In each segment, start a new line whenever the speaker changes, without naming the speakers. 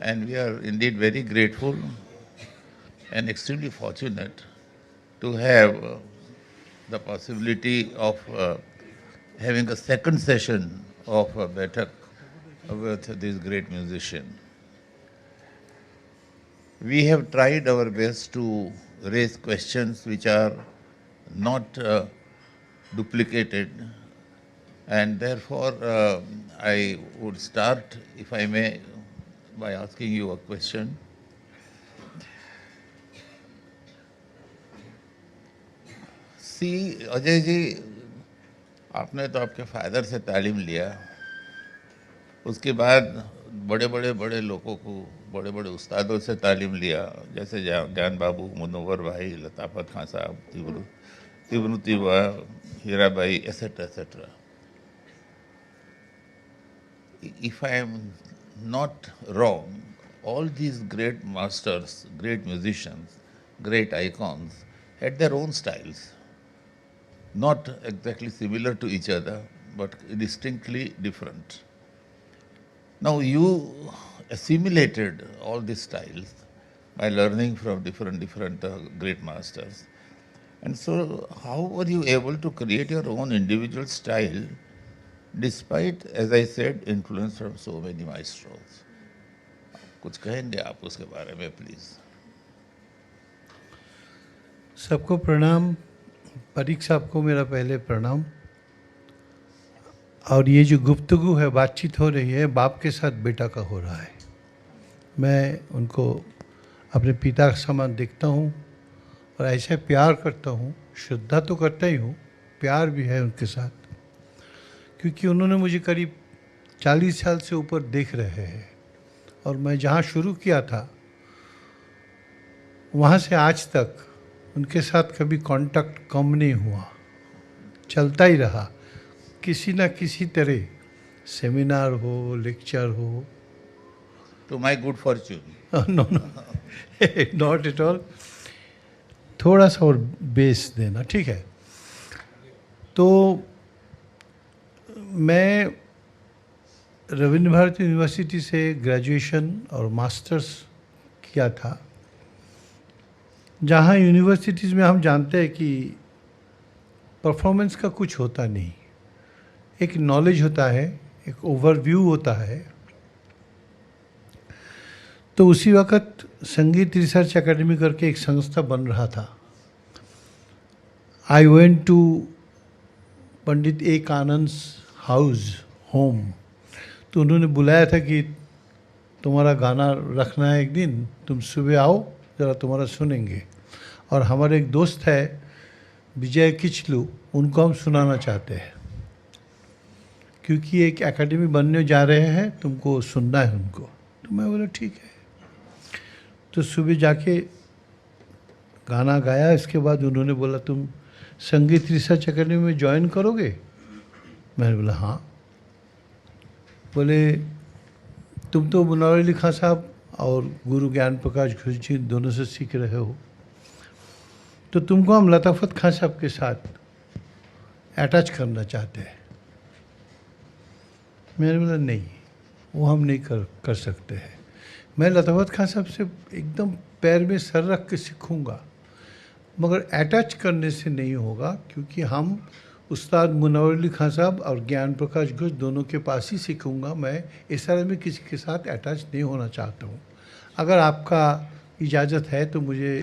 And we are indeed very grateful and extremely fortunate to have the possibility of having a second session of Baithak with this great musician. We have tried our best to raise questions which are not duplicated, and therefore I would start, if I may, by asking you a question. See, Ajay ji, आपने तो आपके father से तालीम लिया, उसके बाद बड़े बड़े लोगों को, बड़े बड़े उस्तादों से तालीम लिया, जैसे ज्ञान बाबू, मुनव्वर भाई, लताफत खान साहब, तिब्रू तिवा, हीरा भाई, etcetera etcetera. If I am not wrong, all these great masters, great musicians, great icons had their own styles. Not exactly similar to each other, but distinctly different. Now you assimilated all these styles by learning from different great masters. And so how were you able to create your own individual style despite, as I said, influence from so many maestros? कुछ कहेंगे आप उसके बारे में please?
सबको प्रणाम. परीख साहब को मेरा पहले प्रणाम. और ये जो गुफ्तगू है, बातचीत हो रही है, बाप के साथ बेटा का हो रहा है. मैं उनको अपने पिता के समान देखता हूँ और ऐसे प्यार करता हूँ. श्रद्धा तो करता ही हूँ, प्यार भी है उनके साथ, क्योंकि उन्होंने मुझे करीब 40 साल से ऊपर देख रहे हैं. और मैं जहाँ शुरू किया था वहाँ से आज तक उनके साथ कभी कांटेक्ट कम नहीं हुआ, चलता ही रहा. किसी ना किसी तरह सेमिनार हो, लेक्चर हो.
To my good fortune.
No no, not at all. थोड़ा सा और बेस देना, ठीक है. तो मैं रविंद्र भारती यूनिवर्सिटी से ग्रेजुएशन और मास्टर्स किया था, जहाँ यूनिवर्सिटीज़ में हम जानते हैं कि परफॉर्मेंस का कुछ होता नहीं, एक नॉलेज होता है, एक ओवरव्यू होता है. तो उसी वक्त संगीत रिसर्च एकेडमी करके एक संस्था बन रहा था. आई वेंट टू पंडित ए कानंद हाउस होम. तो उन्होंने बुलाया था कि तुम्हारा गाना रखना है एक दिन, तुम सुबह आओ, ज़रा तुम्हारा सुनेंगे. और हमारे एक दोस्त है विजय किचलू, उनको हम सुनाना चाहते हैं, क्योंकि एक एकेडमी बनने जा रहे हैं, तुमको सुनना है उनको. तो मैं बोला ठीक है. तो सुबह जाके गाना गाया. इसके बाद उन्होंने बोला तुम संगीत रिसर्च एकेडमी में ज्वाइन करोगे? मैंने बोला हाँ. बोले तुम तो मुनव्वर अली खां साहब और गुरु ज्ञान प्रकाश घोष जी दोनों से सीख रहे हो, तो तुमको हम लताफत खान साहब के साथ अटैच करना चाहते हैं. मैंने बोला नहीं, वो हम नहीं कर सकते हैं. मैं लताफत खान साहब से एकदम पैर में सर रख के सीखूँगा, मगर अटैच करने से नहीं होगा, क्योंकि हम उस्ताद मुनव्वर अली खान साहब और ज्ञान प्रकाश घोष दोनों के पास ही सीखूँगा. मैं इस तरह में किसी के साथ अटैच नहीं होना चाहता हूँ. अगर आपका इजाज़त है तो मुझे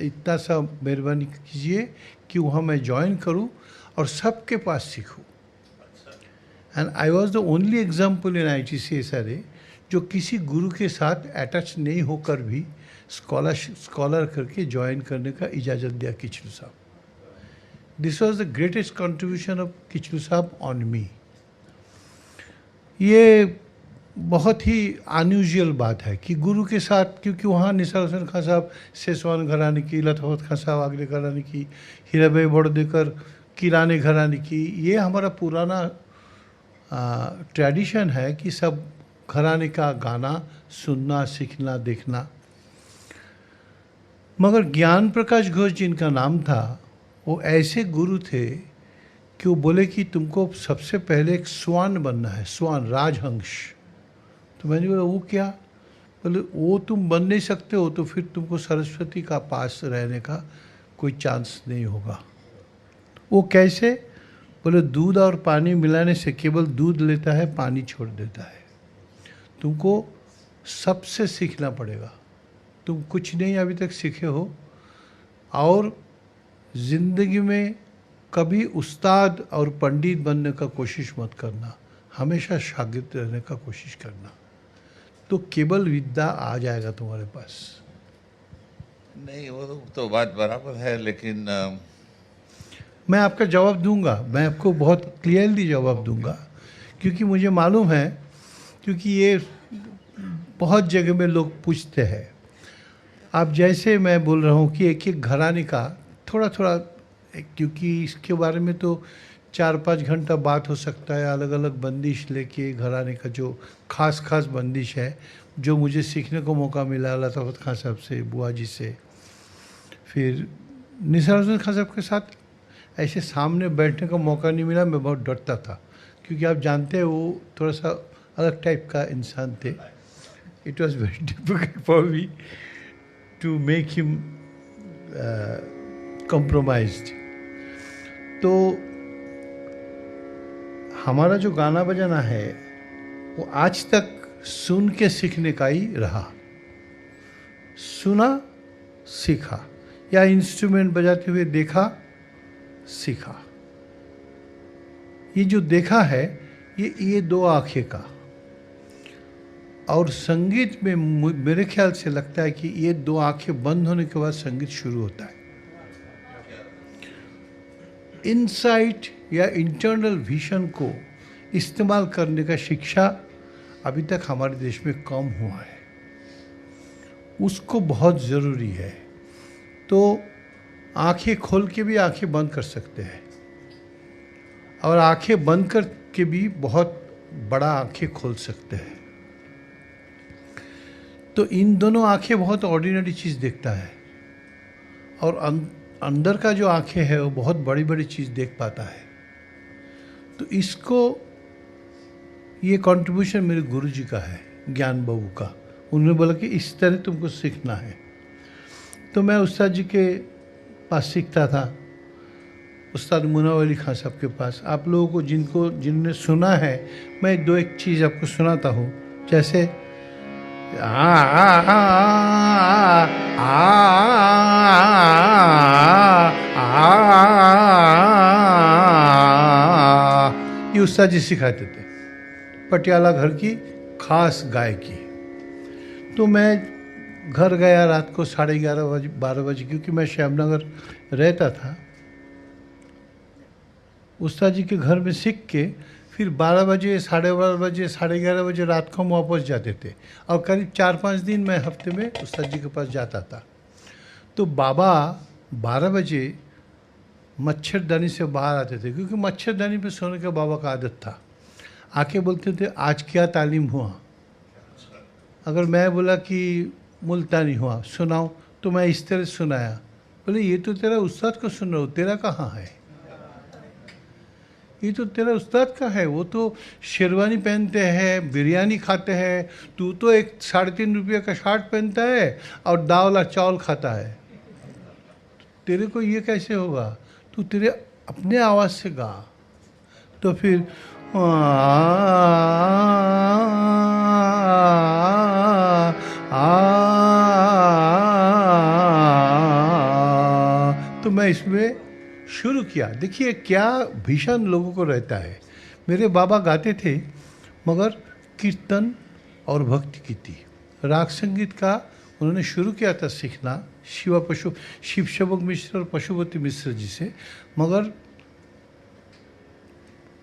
इतना सा मेहरबानी कीजिए कि वहाँ मैं ज्वाइन करूँ और सबके पास सीखूँ. And I was the only example in ITC SRA जो किसी गुरु के साथ अटैच नहीं होकर भी स्कॉलर करके ज्वाइन करने का इजाज़त दिया किचलू साहब. This was the greatest contribution of Kitchlu साहब ऑन मी. ये बहुत ही अनयूजुअल बात है कि गुरु के साथ, क्योंकि वहाँ निसार हुसैन खान साहब सेसवान घराने की, लताफत खान साहब आगले घराने की, हीरा भाई बड़ोदेकर किराने घराने की, ये हमारा पुराना ट्रेडिशन है कि सब घराने का गाना सुनना, सीखना, देखना. मगर ज्ञान प्रकाश घोष जिनका नाम था, वो ऐसे गुरु थे कि वो बोले कि तुमको सबसे पहले एक स्वान बनना है, स्वान, राजहंस. तो मैंने बोला वो क्या? बोले वो तुम बन नहीं सकते हो तो फिर तुमको सरस्वती का पास रहने का कोई चांस नहीं होगा। वो कैसे? बोले दूध और पानी मिलाने से केवल दूध लेता है, पानी छोड़ देता है। तुमको सबसे सीखना पड़ेगा। तुम कुछ नहीं अभी तक सीखे हो, और ज़िंदगी में कभी उस्ताद और पंडित बनने का कोशिश मत करना, हमेशा शागिर्द रहने का कोशिश करना, तो केवल विद्या आ जाएगा तुम्हारे पास।
नहीं, वो तो बात बराबर है, लेकिन
मैं आपका जवाब दूंगा, मैं आपको बहुत क्लियरली जवाब दूंगा, क्योंकि मुझे मालूम है, क्योंकि ये बहुत जगह में लोग पूछते हैं। आप जैसे मैं बोल रहा हूँ कि एक एक घराने का थोड़ा थोड़ा, क्योंकि इसके बारे में तो 4-5 घंटा बात हो सकता है, अलग अलग बंदिश लेके घराने का जो खास खास बंदिश है, जो मुझे सीखने को मौका मिला लताफत खान साहब से, बुआ जी से, फिर निसार हुसैन खान साहब के साथ ऐसे सामने बैठने का मौका नहीं मिला। मैं बहुत डरता था, क्योंकि आप जानते हैं वो थोड़ा सा अलग टाइप का इंसान थे। It was very difficult for me to make him compromised. तो हमारा जो गाना बजाना है वो आज तक सुन के सीखने का ही रहा। सुना, सीखा, या इंस्ट्रूमेंट बजाते हुए देखा, सीखा। ये जो देखा है ये 2 आंखें का, और संगीत में मेरे ख्याल से लगता है कि ये 2 आंखें बंद होने के बाद संगीत शुरू होता है। इनसाइट या इंटरनल विजन को इस्तेमाल करने का शिक्षा अभी तक हमारे देश में कम हुआ है, उसको बहुत ज़रूरी है। तो आंखें खोल के भी आंखें बंद कर सकते हैं, और आंखें बंद करके भी बहुत बड़ा आंखें खोल सकते हैं। तो इन दोनों आंखें बहुत ऑर्डिनरी चीज़ देखता है, और अंदर का जो आंखें है वो बहुत बड़ी बड़ी चीज़ देख पाता है। तो इसको, ये कंट्रीब्यूशन मेरे गुरुजी का है, ज्ञान बाबू का। उन्होंने बोला कि इस तरह तुमको सीखना है। तो मैं उस्ताद जी के पास सीखता था, उस्ताद मुनावर अली खान साहब के पास। आप लोगों को जिनने सुना है, मैं 2-1 चीज़ आपको सुनाता हूँ। जैसे ये उस्ताद जी सिखाते थे, पटियाला घर की खास गायकी। तो मैं घर गया रात को 11:30 बजे, क्योंकि मैं श्यामनगर रहता था। उस्ताद जी के घर में सीख के फिर 12 बजे, 12:30 बजे, 11:30 बजे रात को हम वापस जाते थे, और करीब 4-5 दिन मैं हफ्ते में उस्ताद जी के पास जाता था। तो बाबा 12 बजे मच्छरदानी से बाहर आते थे, क्योंकि मच्छरदानी पे सोने का बाबा का आदत था। आके बोलते थे, आज क्या तालीम हुआ? अगर मैं बोला कि मुल्तानी हुआ, सुनाओ, तो मैं इस तरह सुनाया। बोले ये तो तेरा उस्ताद को सुन रहा हो, तेरा कहाँ है? ये तो तेरा उस्ताद का है, वो तो शेरवानी पहनते हैं, बिरयानी खाते हैं, तू तो एक 3.5 रुपये का शर्ट पहनता है और दावला चावल खाता है। तेरे को ये कैसे होगा? तू तेरे अपने आवाज़ से गा। तो फिर तो मैं इसमें शुरू किया। देखिए क्या भीषण लोगों को रहता है। मेरे बाबा गाते थे, मगर कीर्तन और भक्ति की थी। राग संगीत का उन्होंने शुरू किया था सीखना शिव शबक मिश्र और पशुपति मिश्र जी से, मगर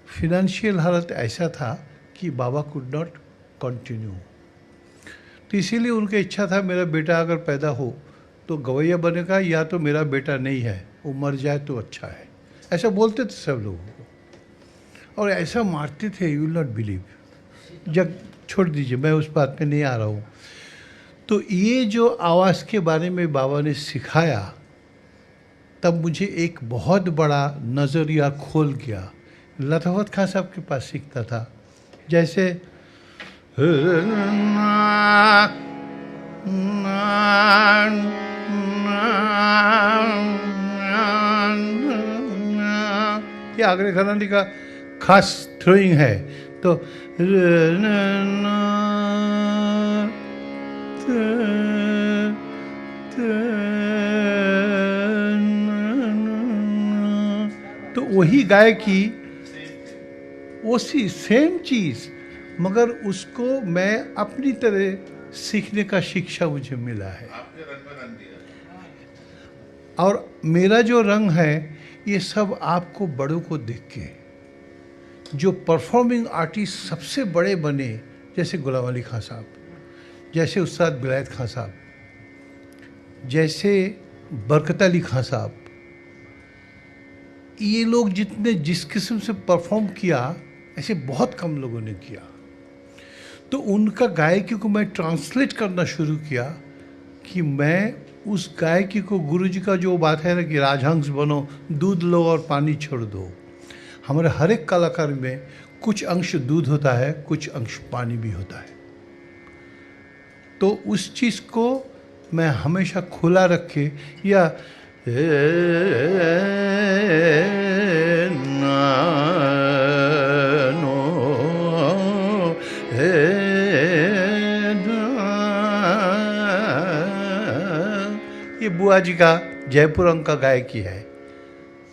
फिनेंशियल हालत ऐसा था कि बाबा कुड नॉट कंटिन्यू। तो इसीलिए उनकी इच्छा था मेरा बेटा अगर पैदा हो तो गवैया बनेगा, या तो मेरा बेटा नहीं है, वो मर जाए तो अच्छा है। ऐसा बोलते थे सब लोगों को, और ऐसा मारते थे, यू विल नॉट बिलीव। जब छोड़ दीजिए, मैं उस बात में नहीं आ रहा हूँ। तो ये जो आवाज़ के बारे में बाबा ने सिखाया, तब मुझे एक बहुत बड़ा नज़रिया खोल गया। लताफत खान साहब के पास सीखता था, जैसे आगरे घराने का खास थ्रोइंग है। तो तो वही गायकी, उसी सेम चीज, मगर उसको मैं अपनी तरह सीखने का शिक्षा मुझे मिला है।
आपके रंग में रंग दिया।
और मेरा जो रंग है ये सब आपको बड़ों को देख के, जो परफॉर्मिंग आर्टिस्ट सबसे बड़े बने, जैसे गुलाम अली खां साहब, जैसे उस्ताद विलायत खां साहब, जैसे बरकत अली खां साहब, ये लोग जितने जिस किस्म से परफॉर्म किया ऐसे बहुत कम लोगों ने किया। तो उनका गायकी को मैं ट्रांसलेट करना शुरू किया कि मैं उस गायकी को, गुरुजी का जो बात है ना कि राजहंस बनो, दूध लो और पानी छोड़ दो, हमारे हर एक कलाकार में कुछ अंश दूध होता है, कुछ अंश पानी भी होता है। तो उस चीज़ को मैं हमेशा खुला रखे, या ये बुआ जी का जयपुर अंक का गायकी है।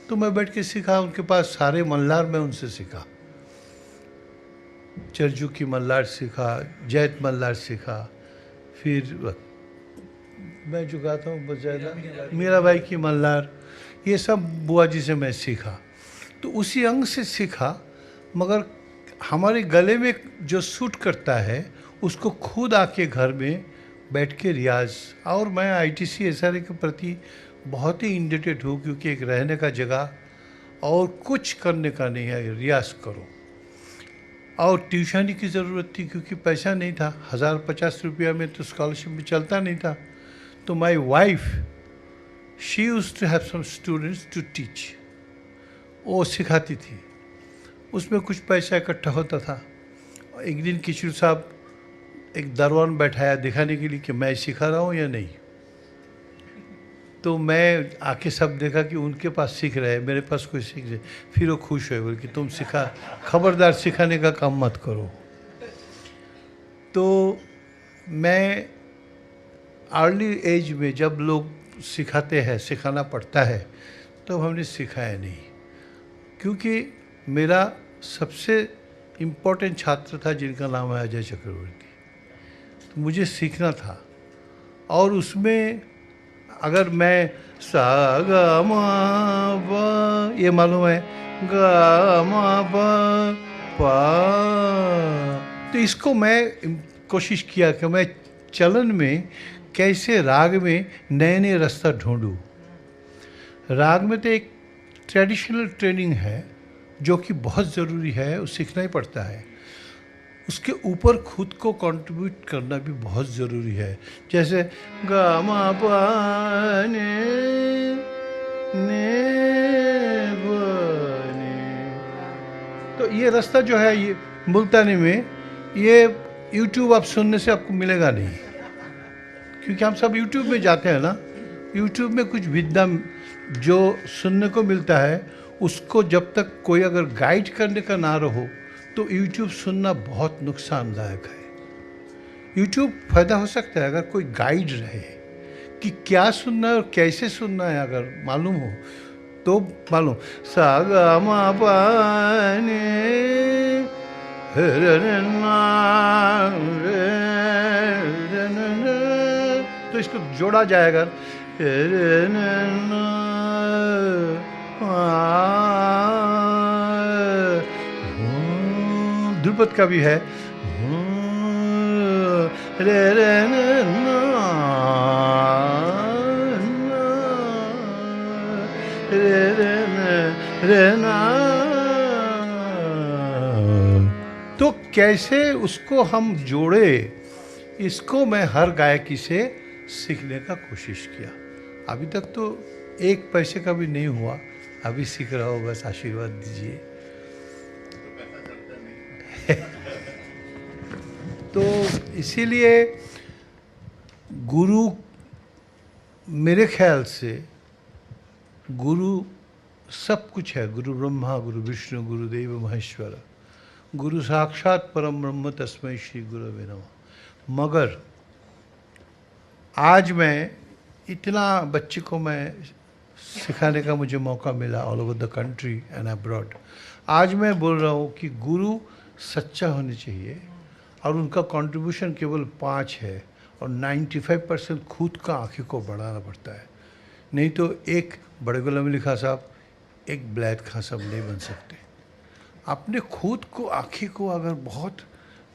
तो मैं बैठ के सीखा उनके पास, सारे मल्लार में उनसे सीखा, चरजू की मल्लार सीखा, जैत मल्लार सीखा, फिर मैं जो गाता हूँ बजायदा मीराबाई की मल्लार, ये सब बुआ जी से मैं सीखा। तो उसी अंग से सीखा, मगर हमारे गले में जो सूट करता है उसको खुद आके घर में बैठ के रियाज। और मैं आईटीसी एसआरए के प्रति बहुत ही इंडेटेड हूँ, क्योंकि एक रहने का जगह और कुछ करने का नहीं है, रियाज करो। और ट्यूशनी की ज़रूरत थी, क्योंकि पैसा नहीं था, 1050 रुपया में तो स्कॉलरशिप भी चलता नहीं था। तो my wife, she used to have some students to teach, वो सिखाती थी, उसमें कुछ पैसा इकट्ठा होता था। एक दिन किशोर साहब एक दरवान बैठाया दिखाने के लिए कि मैं सिखा रहा हूँ या नहीं। तो मैं आके सब देखा कि उनके पास सीख रहे हैं, मेरे पास कोई सीख रहे। फिर वो खुश हुए, बोले कि तुम सिखा, खबरदार सिखाने का काम मत करो। तो मैं अर्ली एज में जब लोग सिखाते हैं, सिखाना पड़ता है, तो हमने सिखाया नहीं, क्योंकि मेरा सबसे इम्पोर्टेंट छात्र था जिनका नाम है अजय चक्रवर्ती। तो मुझे सीखना था, और उसमें अगर मैं सा गा मा पा, ये मालूम है, गा मा पा पा, तो इसको मैं कोशिश किया कि मैं चलन में कैसे राग में नए नए रास्ता ढूंढूं। राग में तो एक ट्रेडिशनल ट्रेनिंग है जो कि बहुत ज़रूरी है, वो सीखना ही पड़ता है। उसके ऊपर खुद को कंट्रीब्यूट करना भी बहुत ज़रूरी है। जैसे गा मा पा ने ब ने, तो ये रास्ता जो है ये मुल्तानी में, ये यूट्यूब आप सुनने से आपको मिलेगा नहीं, क्योंकि हम सब यूट्यूब में जाते हैं ना। यूट्यूब में कुछ विद्या जो सुनने को मिलता है, उसको जब तक कोई अगर गाइड करने का ना रहो तो यूट्यूब सुनना बहुत नुकसानदायक है। यूट्यूब फायदा हो सकता है अगर कोई गाइड रहे कि क्या सुनना है और कैसे सुनना है, अगर मालूम हो तो मालूम। सा गा मा पा ने रे रे ना रे रे ना, तो इसको जोड़ा जाएगा। रे ना ध्रुपद का भी है, रे रे ना रे रे ना। तो कैसे उसको हम जोड़े, इसको मैं हर गायकी से सीखने का कोशिश किया। अभी तक तो एक पैसे का भी नहीं हुआ, अभी सीख रहा हूँ, बस आशीर्वाद दीजिए। तो इसीलिए गुरु, मेरे ख्याल से गुरु सब कुछ है, गुरु ब्रह्मा गुरु विष्णु गुरुदेव महेश्वर, गुरु साक्षात परम ब्रह्म तस्मै श्री गुरवे नमः। मगर आज मैं इतना बच्चे को मैं सिखाने का मुझे मौका मिला all over the country and abroad. आज मैं बोल रहा हूँ कि गुरु सच्चा होने चाहिए और उनका कंट्रीब्यूशन केवल 5 है और 95% खुद का आँखें को बढ़ाना पड़ता है। नहीं तो एक बड़े गुलाम अली खां साहब, एक ब्लैद खां साहब नहीं बन सकते। अपने खुद को आँखें को अगर बहुत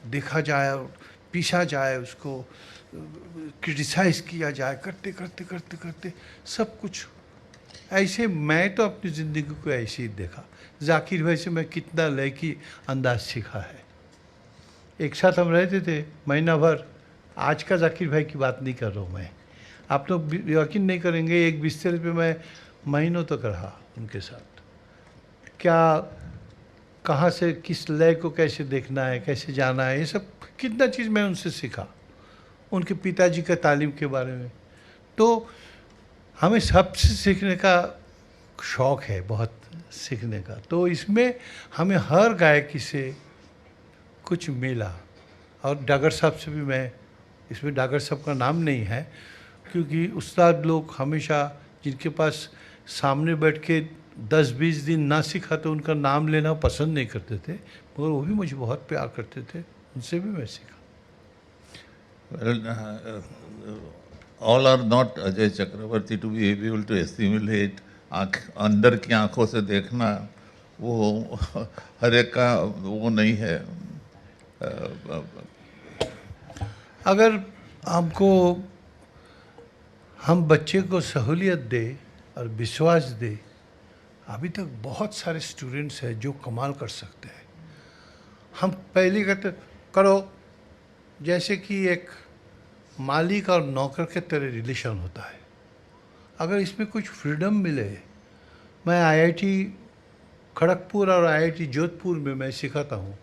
देखा जाए और पीछा जाए, उसको क्रिटिसाइज़ किया जाए, करते करते करते करते सब कुछ ऐसे, मैं तो अपनी ज़िंदगी को ऐसे ही देखा। जाकिर भाई से मैं कितना लय की अंदाज सीखा है। एक साथ हम रहते थे महीना भर। आज का जाकिर भाई की बात नहीं कर रहा हूँ मैं, आप तो यकीन नहीं करेंगे, एक बिस्तर पे मैं महीनों तक रहा उनके साथ। क्या कहाँ से किस लय को कैसे देखना है, कैसे जाना है, ये सब कितना चीज़ मैं उनसे सीखा, उनके पिताजी का तालीम के बारे में। तो हमें सबसे सीखने का शौक़ है, बहुत सीखने का। तो इसमें हमें हर गायकी से कुछ मिला। और डागर साहब से भी मैं, इसमें डागर साहब का नाम नहीं है क्योंकि उस्ताद लोग हमेशा जिनके पास सामने बैठ के 10-20 दिन ना सीखा तो उनका नाम लेना पसंद नहीं करते थे, मगर वो भी मुझे बहुत प्यार करते थे, उनसे भी मैं सीखा।
Well, all are not Ajay Chakrabarty to be able to assimilate. अंदर की आंखों से देखना वो हर एक का वो नहीं है।
अगर हमको, हम बच्चे को सहूलियत दे और विश्वास दे, अभी तक बहुत सारे स्टूडेंट्स हैं जो कमाल कर सकते हैं। हम पहले कहते करो, जैसे कि एक मालिक और नौकर के तरह रिलेशन होता है। अगर इसमें कुछ फ्रीडम मिले, मैं आईआईटी खड़गपुर और आईआईटी जोधपुर में मैं सिखाता हूँ।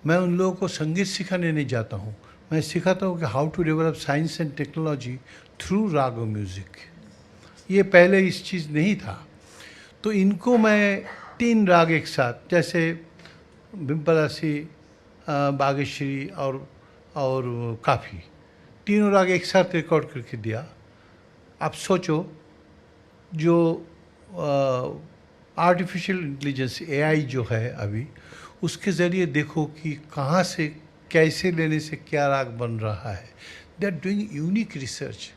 मैं उन लोगों को संगीत सिखाने नहीं जाता हूँ, मैं सिखाता हूँ कि how to develop science and technology through raga music. ये पहले इस चीज़ नहीं था। तो इनको मैं 3 राग एक साथ, जैसे बिम्पलासी, बागेश्वरी और काफ़ी, तीनों राग एक साथ रिकॉर्ड करके दिया। आप सोचो, जो आर्टिफिशियल इंटेलिजेंस एआई जो है अभी, उसके ज़रिए देखो कि कहाँ से कैसे लेने से क्या राग बन रहा है। They are doing unique research.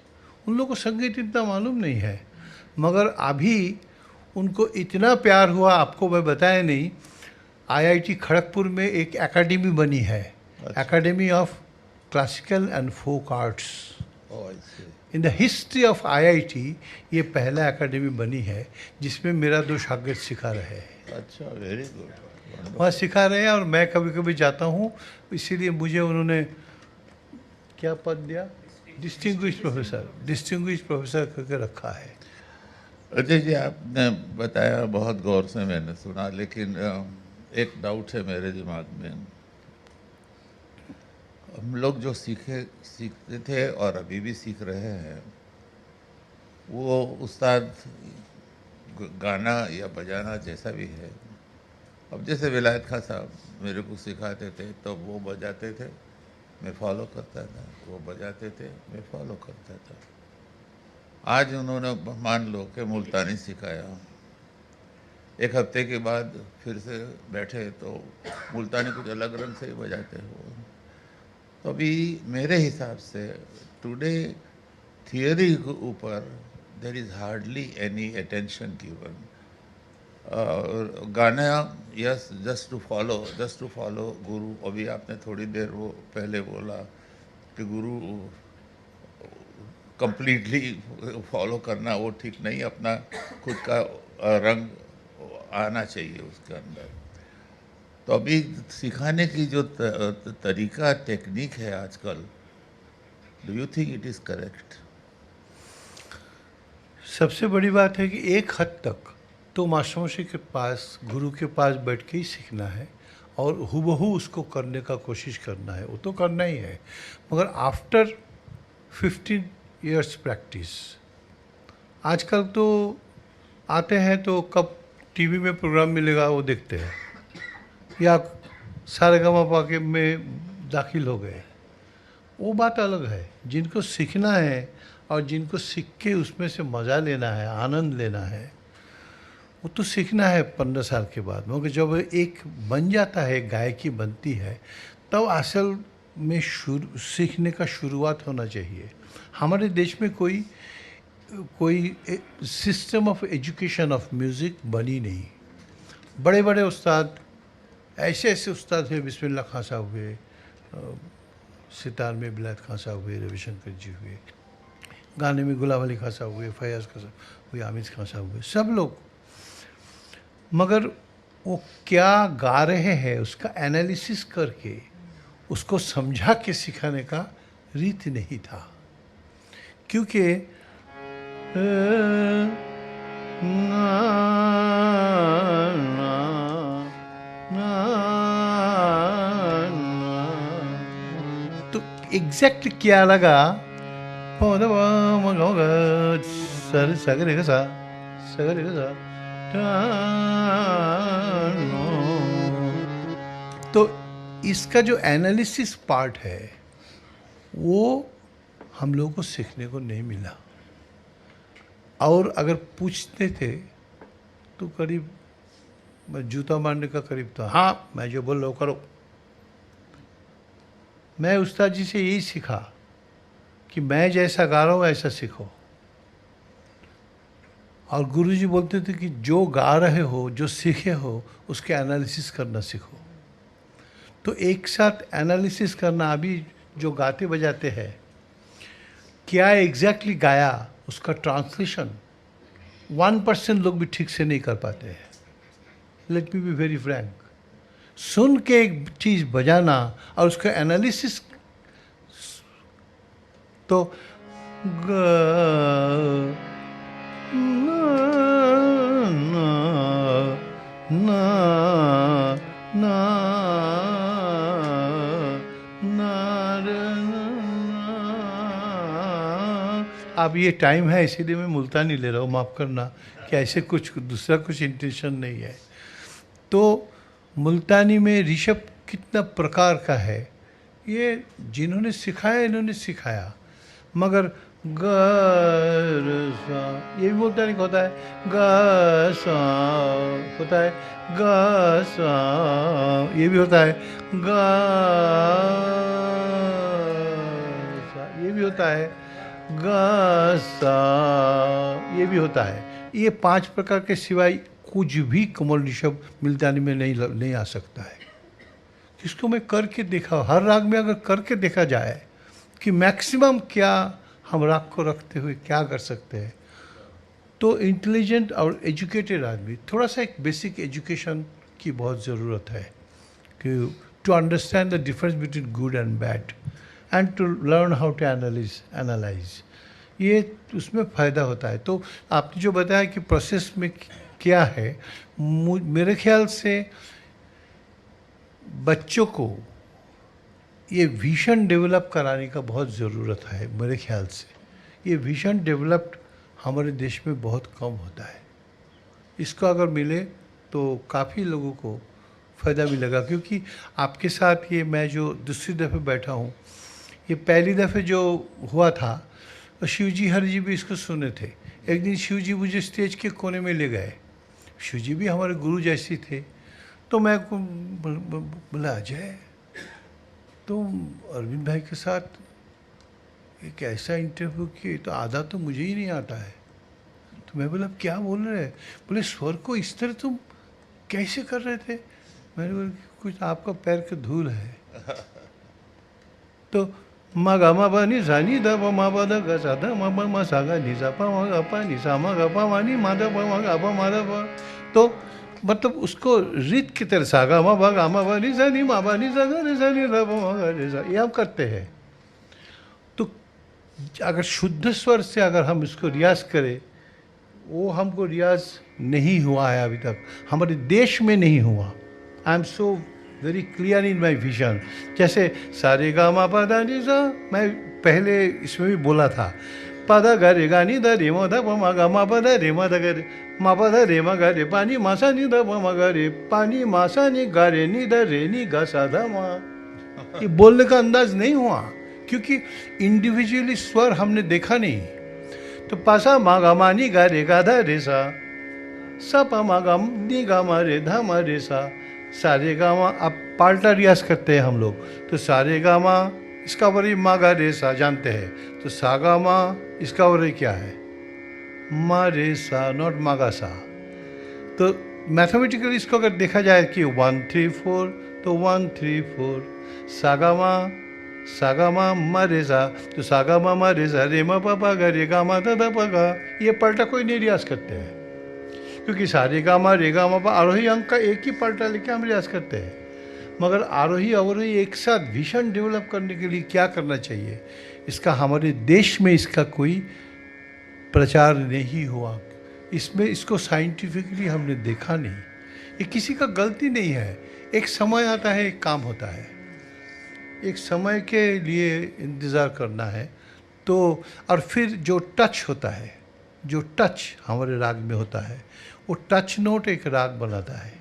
उन लोगों को संगीत इतना मालूम नहीं है, मगर अभी उनको इतना प्यार हुआ, आपको मैं बताया नहीं। आईआईटी खड़गपुर में एक एकेडमी बनी है, academy of classical and folk arts. In the history of IIT ये पहला एकेडमी बनी है जिसमें मेरा 2 शागिर्द सिखा रहे हैं।
अच्छा, वेरी गुड।
वहाँ सिखा रहे हैं और मैं कभी कभी जाता हूँ, इसीलिए मुझे उन्होंने क्या पद दिया, डिस्टिंग्विश प्रोफेसर करके रखा है।
अजय जी, आपने बताया बहुत गौर से मैंने सुना, लेकिन एक डाउट है मेरे दिमाग में। हम लोग जो सीखते थे और अभी भी सीख रहे हैं, वो उस्ताद गाना या बजाना जैसा भी है। अब जैसे विलायत खां साहब मेरे को सिखाते थे, तो वो बजाते थे, मैं फॉलो करता था, वो बजाते थे, मैं फॉलो करता था। आज उन्होंने मान लो कि मुल्तानी सिखाया, एक हफ्ते के बाद फिर से बैठे तो मुल्तानी कुछ अलग रंग से ही बजाते हो। तो अभी मेरे हिसाब से टुडे थियरी के ऊपर there is hardly any attention given. गाना yes, just to follow guru. अभी आपने थोड़ी देर वो पहले बोला कि गुरु कंप्लीटली फॉलो करना वो ठीक नहीं, अपना खुद का रंग आना चाहिए उसके अंदर। तो अभी सिखाने की जो तरीका टेक्निक है आजकल, do you think it is correct?
सबसे बड़ी बात है कि एक हद तक तो मास्टरमोशी के पास, गुरु के पास बैठ के ही सीखना है और हूबहू उसको करने का कोशिश करना है, वो तो करना ही है। मगर आफ्टर 15 years प्रैक्टिस, आजकल तो आते हैं तो कब टीवी में प्रोग्राम मिलेगा वो देखते हैं, या सारेगामापा के में दाखिल हो गए, वो बात अलग है। जिनको सीखना है और जिनको सीख के उसमें से मज़ा लेना है, आनंद लेना है, वो तो सीखना है 15 साल के बाद। मगर जब एक बन जाता है, गायकी बनती है, तब असल में सीखने का शुरुआत होना चाहिए। हमारे देश में कोई system of education of music बनी नहीं। बड़े बड़े उस्ताद, ऐसे ऐसे उस्ताद हैं, बिस्मिल्लाह खां साहब हुए, सितार में बिलायत खां साहब हुए, रविशंकर जी हुए, गाने में गुलाम अली खां साहब हुए, फैयाज़ खां साहब हुए, आमिर खां साहब हुए, सब लोग। मगर वो क्या गा रहे हैं उसका एनालिसिस करके उसको समझा के सिखाने का रीत नहीं था। क्योंकि तो एग्जैक्ट क्या लगा, सर सगरे का सा, सगरे का सा, तो इसका जो एनालिसिस पार्ट है वो हम लोगों को सीखने को नहीं मिला। और अगर पूछते थे तो करीब जूता मारने का करीब था। हाँ, मैं जो बोल रहा हूँ करो। मैं उस्ताद जी से यही सीखा कि मैं जैसा गा रहा हूँ ऐसा सीखो। और गुरुजी बोलते थे कि जो गा रहे हो, जो सीखे हो, उसके एनालिसिस करना सीखो। तो एक साथ एनालिसिस करना, अभी जो गाते बजाते हैं, क्या एग्जैक्टली गाया, उसका ट्रांसलेशन 1% लोग भी ठीक से नहीं कर पाते हैं। Let me be very frank. सुन के एक चीज़ बजाना और उसका एनालिसिस, तो अब ये टाइम है इसीलिए मैं मुल्तानी ले रहा हूँ, माफ़ करना कि ऐसे कुछ दूसरा कुछ इंटेंशन नहीं है। तो मुल्तानी में ऋषभ कितना प्रकार का है, ये जिन्होंने सिखाया इन्होंने सिखाया। मगर ग सा, ये भी मुल्तानी का होता है, ग सा होता है, ग सा ये भी होता है, ग सा ये भी होता है, ग सा ये भी होता है। ये 5 प्रकार के सिवाय कुछ भी कमल ऋषभ मुल्तानी में नहीं आ सकता है। इसको मैं करके देखा, हर राग में अगर करके देखा जाए कि मैक्सिमम क्या हम राग को रखते हुए क्या कर सकते हैं, तो इंटेलिजेंट और एजुकेटेड आदमी, थोड़ा सा एक बेसिक एजुकेशन की बहुत ज़रूरत है कि to understand the difference between good and bad and to learn how to analyse, ये उसमें फ़ायदा होता है। तो आपने जो बताया कि प्रोसेस में क्या है, मेरे ख्याल से बच्चों को ये विजन डेवलप कराने का बहुत ज़रूरत है। मेरे ख्याल से ये विजन डेवलप्ड हमारे देश में बहुत कम होता है। इसको अगर मिले तो काफ़ी लोगों को फ़ायदा मिलेगा। क्योंकि आपके साथ ये मैं जो दूसरी दफ़े बैठा हूँ, ये पहली दफ़े जो हुआ था, शिवजी हर जी भी इसको सुने थे। एक दिन शिवजी मुझे स्टेज के कोने में ले गए। शिवजी भी हमारे गुरु जैसे थे। तो मैं बोला, अजय तुम अरविंद भाई के साथ एक ऐसा इंटरव्यू किए, तो आधा तो मुझे ही नहीं आता है। तो मैं बोला, क्या बोल रहे हैं? बोले, स्वर को इस तरह तुम कैसे कर रहे थे? मैंने बोला, कुछ आपका पैर के धूल है। तो मा गा मा बा नि सा नि द प मा ब द ग सा ध मा ब मा सा गा नि सा प मा गा पा नि सा मा गा पा मा नि मा द प मा गा पा मा द प। तो मतलब उसको रीत की तरह सा गा मा बा गा मा बा नि सा नि मा बा नि सा गा नि सा नि द प मा गा नि सा, ये हम करते हैं। तो अगर शुद्ध स्वर से अगर हम इसको रियाज करें, वो हमको रियाज नहीं हुआ है अभी तक, हमारे देश में नहीं हुआ। I am so very clear in my vision. जैसे सारे गा मा पा दा नि सा, मैं पहले इसमें भी बोला था, पद ग रे गा नि द रे म ध प म ग म प ध रे म ध ग रे म प ध रे म ग रे पा नि मा सा नि ध प म ग रे पा नि मा सा नि ग रे नि ध रे नि ग सा ध म। ये बोलने का अंदाज नहीं हुआ, क्योंकि इंडिविजुअली स्वर हमने देखा नहीं। तो पासा मा गा मा नि गा रे गा ध रे सा, सा पा मा गा नि गा मा रे ध मा रे सा, सा रे गा मा। अब पाल्टा रियाज करते हैं हम लोग, तो सा रे गा मा इसका वरी मा गा रे सा जानते हैं, तो सा गा मा इसका वरी क्या है, मा रे सा, नॉट मा गा सा। तो मैथमेटिकली इसको अगर देखा जाए कि 1 3 4, तो 1 3 4, सागामा सागामा मा रे सा, तो सागामा मा रे सा रे मा पा पा गा रे गा मा दा दा पा गा। ये पलटा कोई नहीं रियाज करते हैं, क्योंकि सा रे गा मा पा आरोही अंक का एक ही पलटा लेके हम रियाज करते हैं। मगर आरोही अवरोही एक साथ विजन डेवलप करने के लिए क्या करना चाहिए, इसका हमारे देश में इसका कोई प्रचार नहीं हुआ। इसमें इसको साइंटिफिकली हमने देखा नहीं। ये किसी का गलती नहीं है, एक समय आता है, एक काम होता है, एक समय के लिए इंतज़ार करना है। तो और फिर जो टच होता है, जो टच हमारे राग में होता है, वो टच नोट एक राग बनाता है।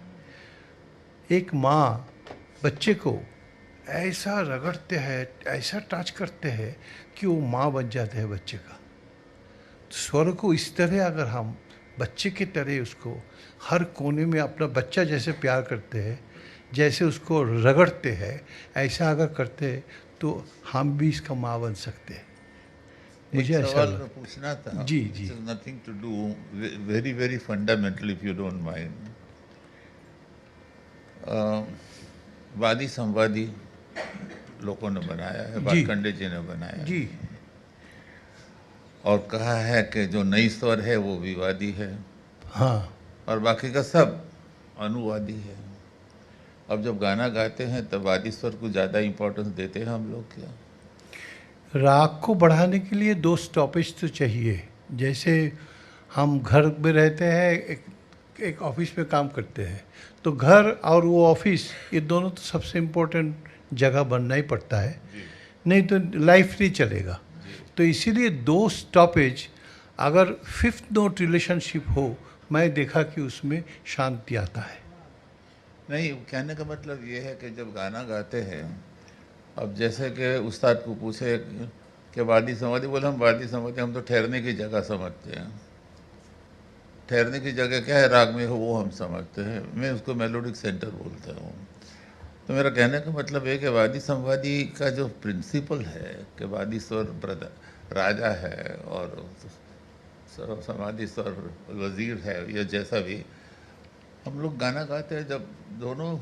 एक माँ बच्चे को ऐसा रगड़ते हैं, ऐसा टच करते हैं कि वो माँ बन जाते हैं बच्चे का। स्वर को इस तरह अगर हम बच्चे की तरह उसको हर कोने में अपना बच्चा जैसे प्यार करते हैं, जैसे उसको रगड़ते हैं, ऐसा अगर करते हैं तो हम भी इसका माँ बन सकते हैं। मुझे
एक
ऐसा
सवाल
लगता
पूछना था।
जी जी
nothing to do, very very fundamental, if you don't mind. वादी संवादी लोगों ने बनाया है, भाटखंडे जी ने बनाया है,
जी
और कहा है कि जो नई स्वर है वो विवादी है,
हाँ
और बाकी का सब अनुवादी है। अब जब गाना गाते हैं तब वादी स्वर को ज़्यादा इम्पोर्टेंस देते हैं हम लोग क्या?
राग को बढ़ाने के लिए दो स्टॉपेज तो चाहिए। जैसे हम घर में रहते हैं, एक ऑफिस में काम करते हैं, तो घर और वो ऑफिस ये दोनों तो सबसे इम्पोर्टेंट जगह बनना ही पड़ता है, नहीं तो लाइफ नहीं चलेगा। तो इसीलिए दो स्टॉपेज, अगर फिफ्थ नोट रिलेशनशिप हो, मैं देखा कि उसमें शांति आता है।
नहीं, कहने का मतलब ये है कि जब गाना गाते हैं, अब जैसे कि उस्ताद को पूछे कि वादी संवादी, बोले हम वादी संवादी हम तो ठहरने की जगह समझते हैं। ठहरने की जगह क्या है राग में हो वो हम समझते हैं, मैं उसको मेलोडिक सेंटर बोलता हूँ। तो मेरा कहने का मतलब है कि वादी संवादी का जो प्रिंसिपल है कि वादी स्वर राजा है और समाधि स्वर वजीर है, या जैसा भी हम लोग गाना गाते हैं, जब दोनों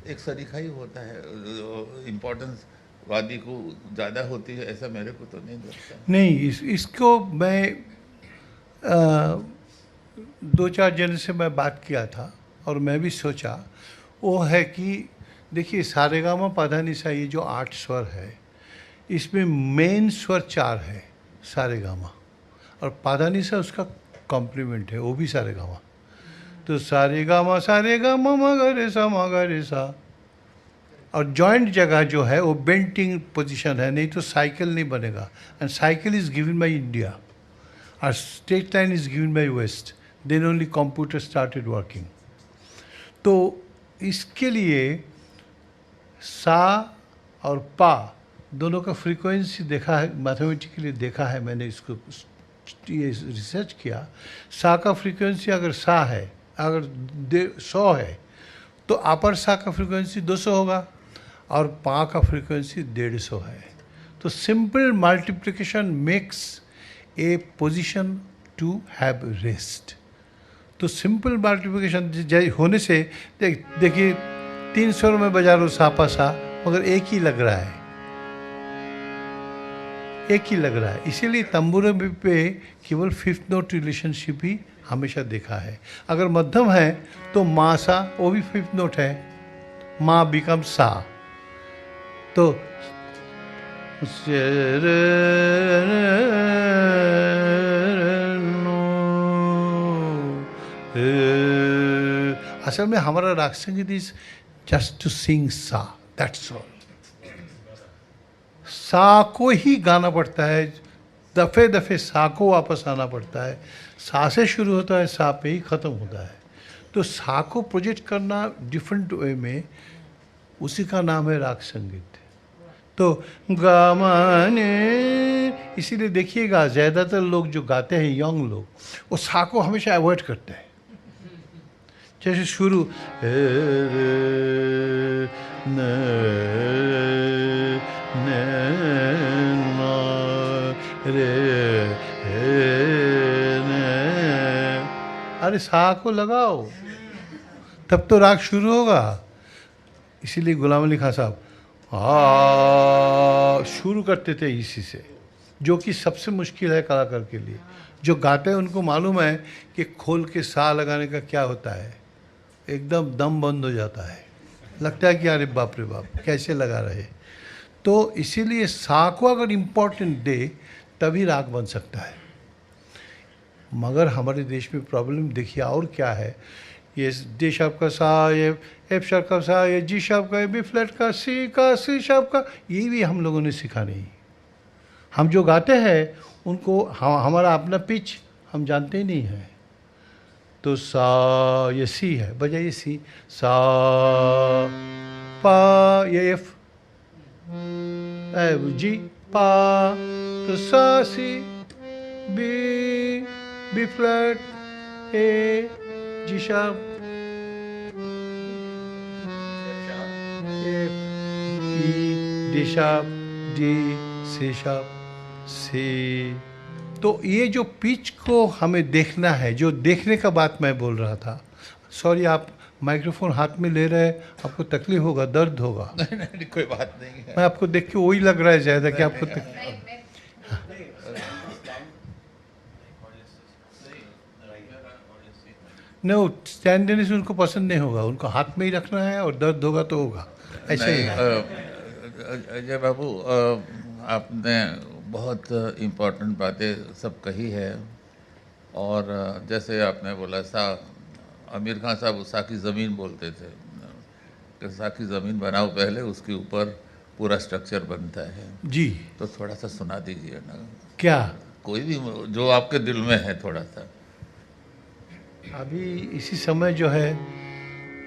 एक सरीखा ही होता है, इम्पोर्टेंस वादी को ज़्यादा होती है, ऐसा मेरे को तो नहीं लगता।
नहीं, इसको मैं 2-4 जन से मैं बात किया था और मैं भी सोचा, वो है कि देखिए सारेगामा पाधानिसा ये जो 8 स्वर है, इसमें मेन स्वर 4 है सारेगामा, और पाधानिसा उसका कॉम्प्लीमेंट है, वो भी सारेगामा। तो सारेगामा मगरे सा, और जॉइंट जगह जो है वो बेंटिंग पोजीशन है, नहीं तो साइकिल नहीं बनेगा। And cycle is given by India और state line is given by west, then only computer started working. तो इसके लिए सा और पा दोनों का फ्रीक्वेंसी देखा है, मैथमेटिकली देखा है मैंने, इसको ये रिसर्च किया। सा का फ्रीक्वेंसी अगर सा है, अगर 100 है, तो अपर सा का फ्रीक्वेंसी 200 होगा और पा का फ्रीक्वेंसी 150 है। तो simple multiplication makes a position to have rest. तो सिंपल मल्टीप्लिकेशन होने से देखिए 3 स्वर में बजा रहा हूँ सा पा सा, मगर एक ही लग रहा है, एक ही लग रहा है। इसीलिए तंबूरे पे केवल 5th नोट रिलेशनशिप ही हमेशा देखा है। अगर मध्यम है तो मा सा, वो भी 5th नोट है, मा बिकम सा। तो असल में हमारा राग संगीत इज जस्ट टू सिंग सा, दैट्स ऑल। सा को ही गाना पड़ता है दफ़े दफ़े सा को वापस आना पड़ता है। सा से शुरू होता है, सा पे ही ख़त्म होता है। तो सा को प्रोजेक्ट करना डिफरेंट वे में, उसी का नाम है राग संगीत। तो गामाने, इसीलिए देखिएगा ज़्यादातर लोग जो गाते हैं, यंग लोग, वो सा को हमेशा अवॉइड करते हैं। जैसे शुरू अरे सा को लगाओ, तब तो राग शुरू होगा। इसीलिए गुलाम अली खान साहब शुरू करते थे इसी से, जो कि सबसे मुश्किल है कलाकार के लिए। जो गाते हैं उनको मालूम है कि खोल के सा लगाने का क्या होता है, एकदम दम बंद हो जाता है, लगता है कि अरे बाप रे बाप कैसे लगा रहे। तो इसीलिए सा को अगर इम्पोर्टेंट दे तभी राग बन सकता है। मगर हमारे देश में प्रॉब्लम देखिए और क्या है, ये डी शार्प का सा, ये एफ शार्प का सा, ये जी शार्प का, ये बी फ्लैट का, सी शार्प का, ये भी हम लोगों ने सीखा नहीं। हम जो गाते हैं उनको हमारा अपना पिच हम जानते ही नहीं है। तो सा, ये सी है, बजाइए सी, सा पा, ये एफ, जी पा, तो सा C, B flat, A G sharp, F, E, D sharp, D, C sharp, C. तो ये जो पिच को हमें देखना है, जो देखने का बात मैं बोल रहा था। सॉरी, आप माइक्रोफोन हाथ में ले रहे हैं, आपको तकलीफ होगा, दर्द होगा।
नहीं, कोई बात नहीं है।
मैं आपको देख के वही लग रहा है ज़्यादा कि आपको नहीं, स्टैंड देने से उनको पसंद नहीं होगा, उनको हाथ में ही रखना है और दर्द होगा तो होगा, ऐसा ही है।
अजय बाबू, आपने बहुत इम्पोर्टेंट बातें सब कही है। और जैसे आपने बोला सा, आमिर खान साहब सा की ज़मीन बोलते थे कि सा की ज़मीन बनाओ पहले, उसके ऊपर पूरा स्ट्रक्चर बनता है
जी।
तो थोड़ा सा सुना दीजिए ना।
क्या?
कोई भी जो आपके दिल में है थोड़ा सा।
अभी इसी समय जो है,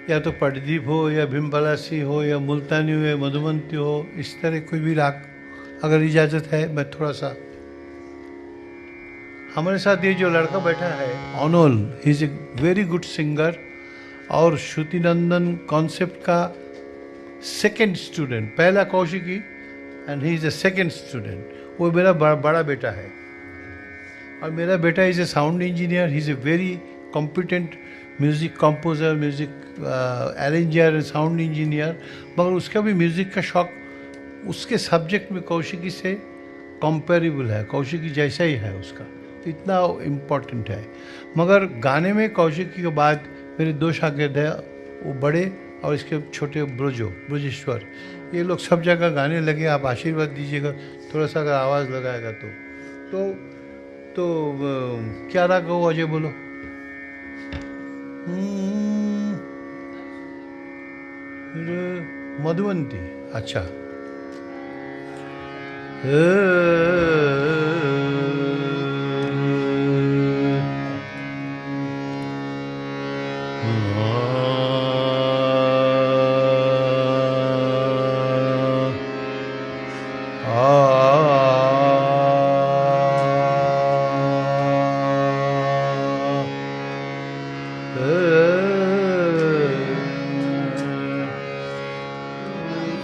या तो पटदीप हो, या भीमपलासी हो, या मुल्तानी हो, या मधुमंती हो, इस तरह कोई भी राग अगर इजाज़त है, मैं थोड़ा सा। हमारे साथ ये जो लड़का बैठा है Anol, he is a very good singer और श्रुति नंदन कॉन्सेप्ट का सेकंड स्टूडेंट, पहला Kaushiki and he is a second student. वो मेरा बड़ा बेटा है और मेरा बेटा is a sound engineer. He is a very competent music composer, music arranger and sound engineer. मगर उसका भी म्यूज़िक का शौक उसके सब्जेक्ट में कौशिकी से कंपेरेबल है, कौशिकी जैसा ही है उसका, इतना इम्पोर्टेंट है। मगर गाने में कौशिकी के बाद मेरे दो शागिर्द हैं, वो बड़े और इसके छोटे ब्रजेश्वर, ये लोग सब जगह गाने लगे। आप आशीर्वाद दीजिएगा, थोड़ा सा अगर आवाज़ लगाएगा तो क्या राग हो अजय, बोलो। मधुवंती, अच्छा।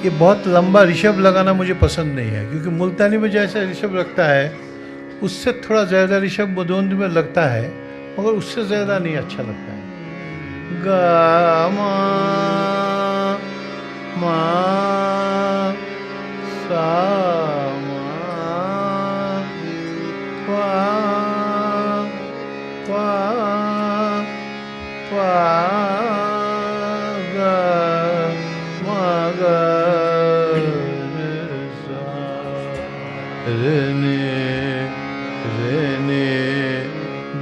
ये बहुत लंबा ऋषभ लगाना मुझे पसंद नहीं है, क्योंकि मुल्तानी में जैसा ऋषभ लगता है उससे थोड़ा ज़्यादा ऋषभ मधुबंती में लगता है, मगर उससे ज़्यादा नहीं अच्छा लगता है। गा मा मा सा मा पा पा पा गा मा गा रे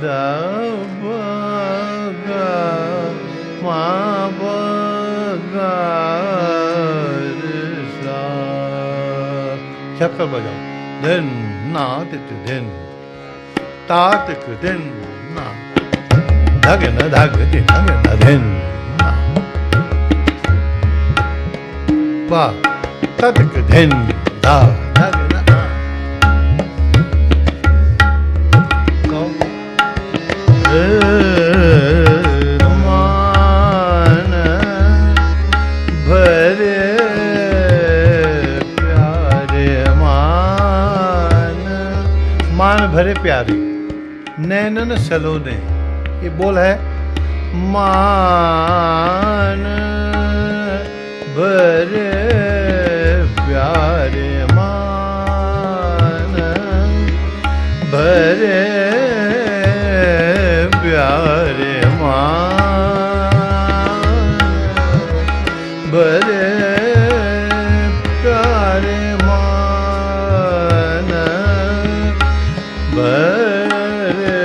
दा बा गा मा बा गा रे सा। चक्कर बजाओ, धन ना तित दिन तातक दिन ना धग न धग दिन न दिन ना पा ततक दिन धा धग न मान भरे प्यारे मान भरे प्यारे नैनन सलोने ये बोल है मान भरे प्यारे मान भरे प्यारे मान भरे प्यारे मान भरे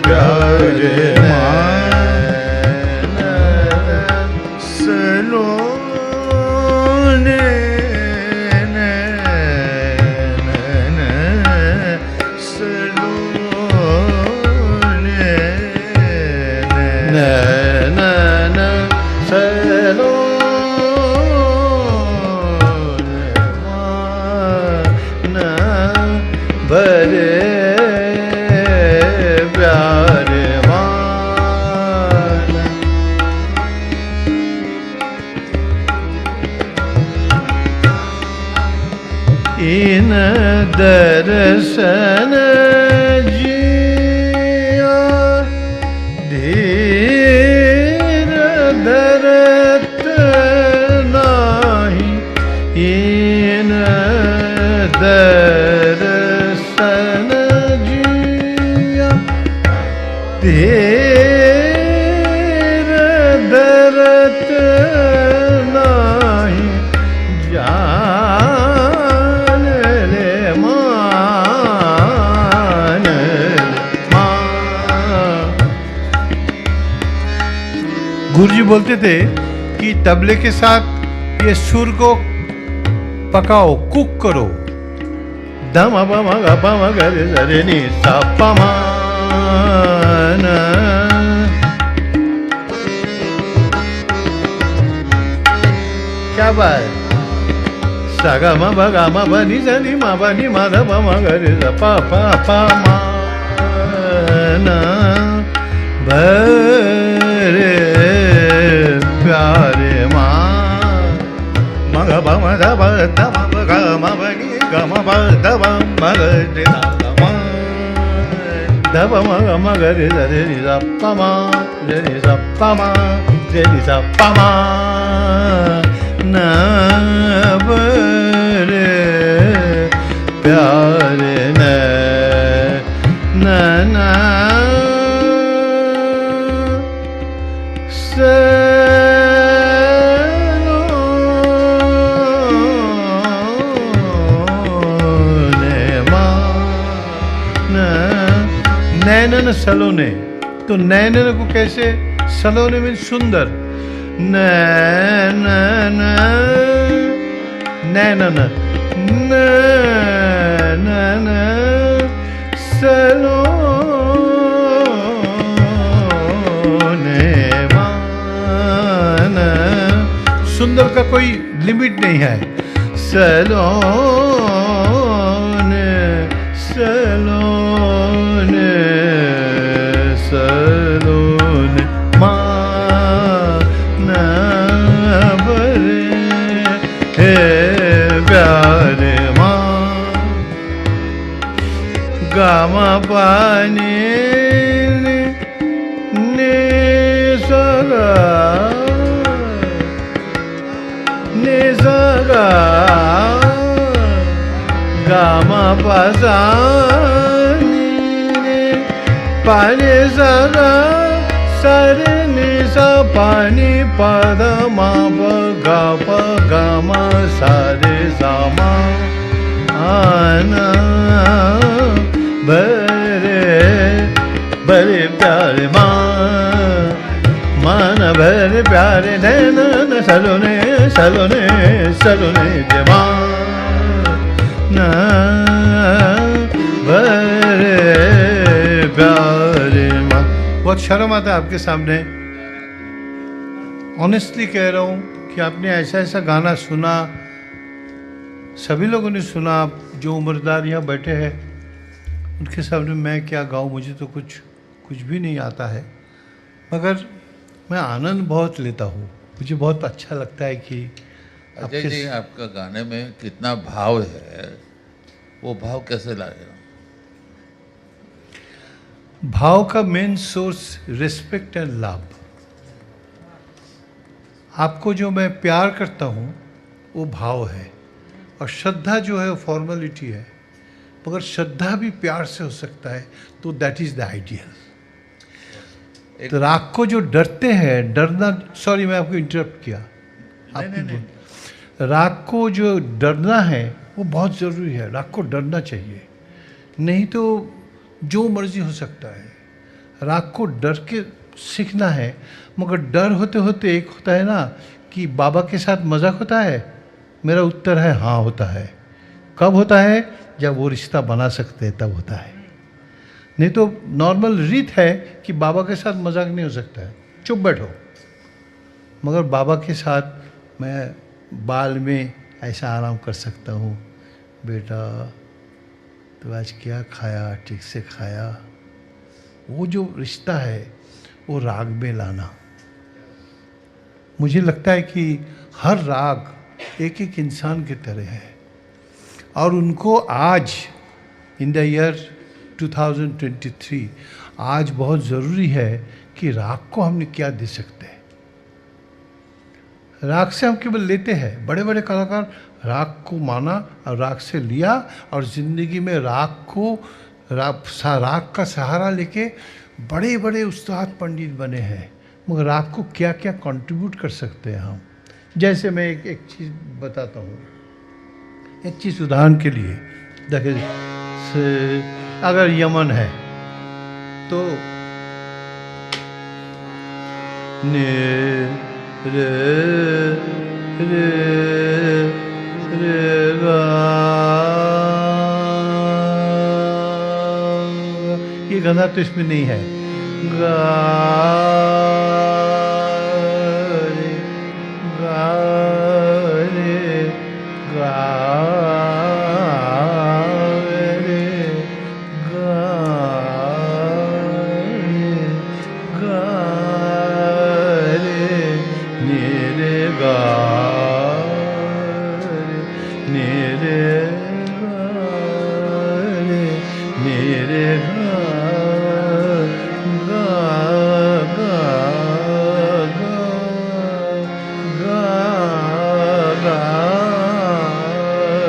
प्यारे मान सलोने इन दर्शन जिया धीर धरत नाही इन दर्शन जिया धीर धरत नाही गुरुजी बोलते थे कि तबले के साथ ये सुर को पकाओ, कुक करो। धम पम ग पम ग रे रे नि सा प म न। क्या बात? सा ग म ब ग म ब नि ज नि म ब नि म ध प म ग रे ज प प प म न। भरे प्यारे म ग ब म ध ब ध म ब ग म ब नि ग म ब ध ब म ग रे ध म ध ब म ग म ग रे ध रे नि ध प म रे नि ध प म रे नि ध प म न। भरे प्यारे न न न नैनन सलोने। तो नैनन को कैसे? सलोने में सुंदर। नैनन नैनन नैनन सलोने मान। सुंदर का कोई लिमिट नहीं है। सलोने सलोने सलोने मान भरे हे प्यारे मान। गामा पानी ने सगा ने सगा गामा पानी पानी सगा सरे नि सा पानी पद मा प ग प ग म सारे सा म आना। भरे भरे प्यारे मान भरे प्यारे नैनन सलोने सलोने सलोने जवान न। बहुत शर्म आता है आपके सामने, ऑनेस्टली कह रहा हूँ कि आपने ऐसा ऐसा गाना सुना, सभी लोगों ने सुना, जो उम्रदार यहाँ बैठे हैं उनके सामने मैं क्या गाऊँ, मुझे तो कुछ भी नहीं आता है, मगर मैं आनंद बहुत लेता हूँ। मुझे बहुत अच्छा लगता है कि
अजय जी, आपका गाने में कितना भाव है, वो भाव कैसे लाएगा?
भाव का main source respect and love. आपको जो मैं प्यार करता हूँ वो भाव है, और श्रद्धा जो है वो फॉर्मेलिटी है, मगर श्रद्धा भी प्यार से हो सकता है, तो दैट इज द आइडियल। तो राग को जो डरते हैं, डरना, सॉरी मैं आपको इंटरप्ट किया,
नहीं।
राग को जो डरना है वो बहुत ज़रूरी है, राग को डरना चाहिए, नहीं तो जो मर्जी हो सकता है। राग को डर के सीखना है, मगर डर होते होते एक होता है ना कि बाबा के साथ मजाक होता है, मेरा उत्तर है हाँ होता है। कब होता है? जब वो रिश्ता बना सकते हैं तब होता है, नहीं तो नॉर्मल रीत है कि बाबा के साथ मजाक नहीं हो सकता है, चुप बैठो। मगर बाबा के साथ मैं बाल में ऐसा आराम कर सकता हूँ, बेटा तो आज क्या खाया, ठीक से खाया। वो जो रिश्ता है वो राग में लाना, मुझे लगता है कि हर राग एक एक इंसान की तरह है, और उनको आज इन द ईयर 2023 आज बहुत ज़रूरी है कि राग को हमने क्या दे सकते हैं। राग से हम केवल लेते हैं, बड़े बड़े कलाकार राग को माना और राग से लिया, और ज़िंदगी में राग का सहारा लेके बड़े बड़े उस्ताद पंडित बने हैं, मगर राग को क्या क्या कंट्रीब्यूट कर सकते हैं हम। जैसे मैं एक चीज़ बताता हूँ, एक चीज़ उदाहरण के लिए देखिए, अगर यमन है तो ने रे रे रे गा, ये गाना तो इसमें नहीं है, गा रे गा रे गा रे गा रे गा रे ने रे गा रे ने रे गा रे ने रे गा गा गा गा गा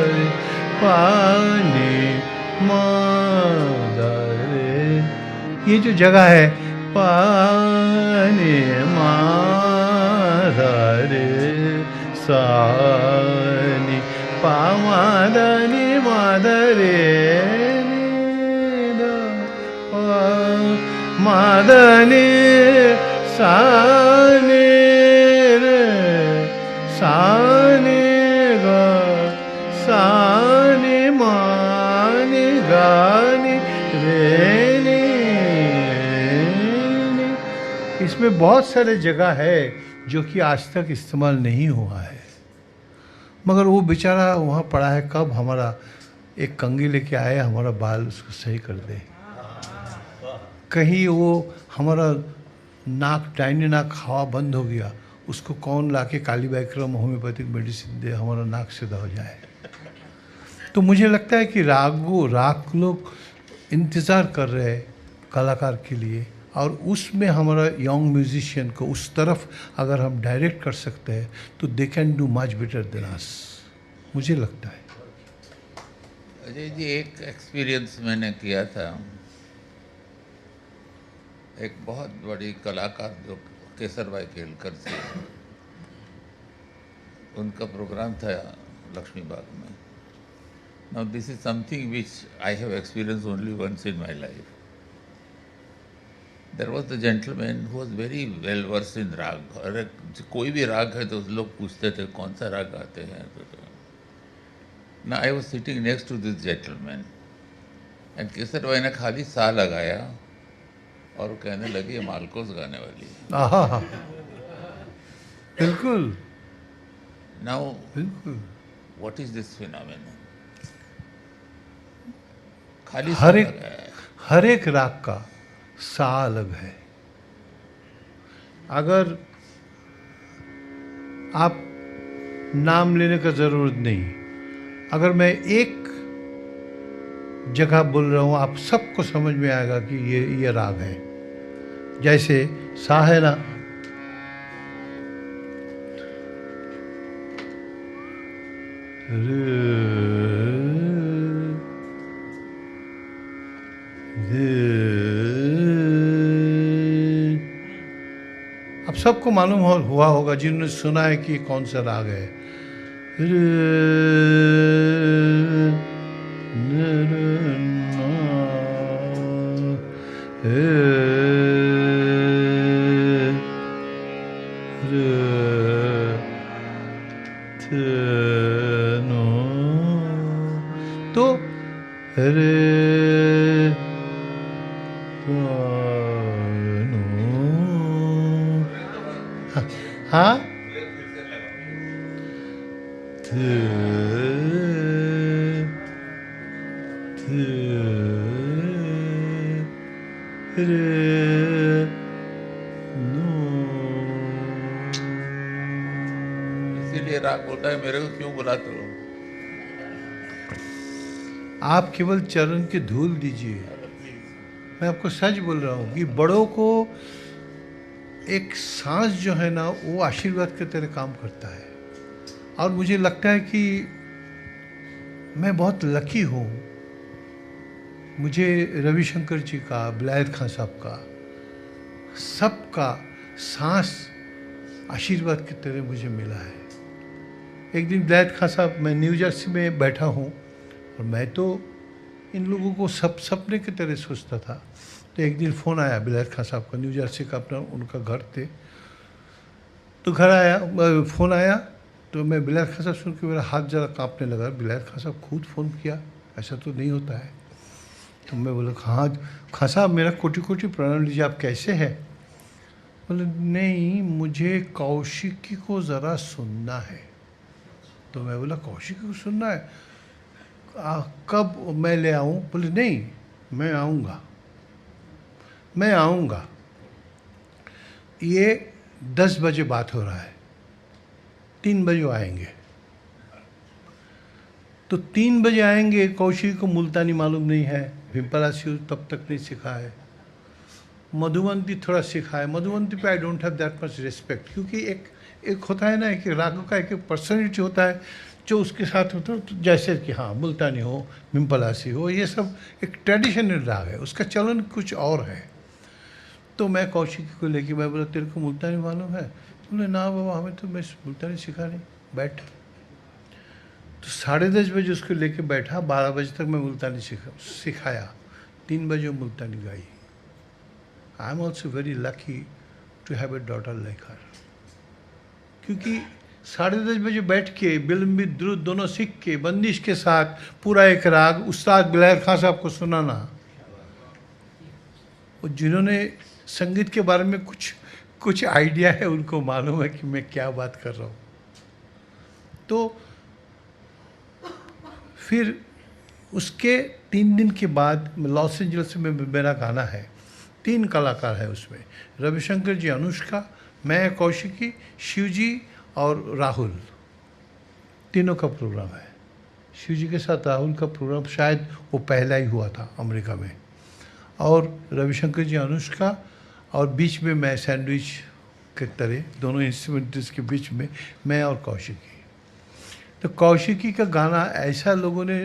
रे पानी मादरे। ये जो जगह है पानी मादरे सानी पामादनी मादरे मादनी सानी रे सानी गा सानी मानी गानी रे नी। इसमें बहुत सारे जगह है जो कि आज तक इस्तेमाल नहीं हुआ है, मगर वो बेचारा वहाँ पड़ा है, कब हमारा एक कंघी लेके आए हमारा बाल उसको सही कर दे। कहीं वो हमारा नाक, दाहिने नाक हवा बंद हो गया, उसको कौन लाके काली बाइक्रम होम्योपैथिक मेडिसिन दे, हमारा नाक सीधा हो जाए। तो मुझे लगता है कि राग लोग इंतज़ार कर रहे हैं कलाकार के लिए, और उसमें हमारा यंग म्यूजिशियन को उस तरफ अगर हम डायरेक्ट कर सकते हैं तो they can do much better than us, मुझे लगता है।
अजय जी, एक एक्सपीरियंस मैंने किया था, एक बहुत बड़ी कलाकार जो केसर भाई केलकर से, उनका प्रोग्राम था लक्ष्मी बाग में। Now this is something which I have experience only once in my life. There was the gentleman who was very well verse in raga. अरे कोई भी राग है तो लोग पूछते थे कौन सा राग गाते हैं। ना I was sitting next to this gentleman, and Kesar Bhai ने खाली सा लगाया और वो कहने लगी ये मालकोस गाने वाली है।
आहा, बिल्कुल
नाउ
बिल्कुल।
What is this phenomenon? खाली सा
हर एक
लगा है।
हर एक राग का सा अलग है। अगर आप नाम लेने का ज़रूरत नहीं, अगर मैं एक जगह बोल रहा हूँ आप सबको समझ में आएगा कि ये राग है। जैसे सा है ना, अब सबको मालूम हुआ होगा जिन्होंने सुना है कि कौन सा राग है। तो रे हाँ,
इसीलिए राग बोलता है मेरे को क्यों बुलाते हो?
आप केवल चरण की धूल दीजिए। मैं आपको सच बोल रहा हूँ कि बड़ों को एक सांस जो है ना वो आशीर्वाद के तरह काम करता है। और मुझे लगता है कि मैं बहुत लकी हूँ। मुझे रविशंकर जी का, बिलायत खान साहब का, सबका सांस आशीर्वाद की तरह मुझे मिला है। एक दिन बिलायत खान साहब, मैं न्यू जर्सी में बैठा हूँ और मैं तो इन लोगों को सपने की तरह सोचता था। तो एक दिन फ़ोन आया बिलायत खान साहब का, न्यू जर्सी का अपना उनका घर थे। तो घर आया, फ़ोन आया तो मैं बिलायत खान साहब सुन के मेरा हाथ ज़रा कांपने लगा। बिलायत खान साहब खुद फ़ोन किया, ऐसा तो नहीं होता है। तो मैं बोला हाँ खान साहब मेरा कोटि कोटि प्रणाम लीजिए, आप कैसे हैं? बोले नहीं, मुझे कौशिकी को ज़रा सुनना है। तो मैं बोला कौशिकी को सुनना है, कब मैं ले आऊँ? बोले नहीं, मैं आऊँगा। ये 10 बजे बात हो रहा है, 3 बजे आएंगे। तो 3 बजे आएंगे। कौशिकी को मुल्तानी मालूम नहीं है, भिम्पलासी तब तक नहीं सीखा है, मधुवंती थोड़ा सीखा है। मधुवंती पे I don't have that much respect, क्योंकि एक होता है ना, एक रागों का एक पर्सनैलिटी होता है जो उसके साथ होता है। तो जैसे कि हाँ मुल्तानी हो, भिम्पलासी हो, ये सब एक ट्रेडिशनल राग है, उसका चलन कुछ और है। तो मैं कौशिकी को लेके मैं बोला तेरे को मुल्तानी मालूम है? बोले ना बाबा हमें तो, मैं मुल्तानी सीखा नहीं, बैठ। तो 10:30 बजे उसको लेके बैठा, 12 बजे तक मैं मुल्तानी सिखाया, 3 बजे मुल्तानी गाई। I am also very lucky to have a daughter like her, क्योंकि 10:30 बजे बैठ के बिलम्बित द्रुत दोनों सीख के बंदिश के साथ पूरा एक राग उस्ताद बिलायत खान साहब को सुनाना, और जिन्होंने संगीत के बारे में कुछ आइडिया है उनको मालूम है कि मैं क्या बात कर रहा हूँ। तो फिर उसके 3 दिन के बाद लॉस एंजल्स में मेरा गाना है, 3 कलाकार है उसमें, रविशंकर जी, अनुष्का, मैं, कौशिकी, शिव जी और राहुल, तीनों का प्रोग्राम है। शिव जी के साथ राहुल का प्रोग्राम शायद वो पहला ही हुआ था अमेरिका में, और रविशंकर जी, अनुष्का, और बीच में मैं सैंडविच के तरह दोनों इंस्ट्रूमेंट्स के बीच में मैं और कौशिकी। तो कौशिकी का गाना ऐसा लोगों ने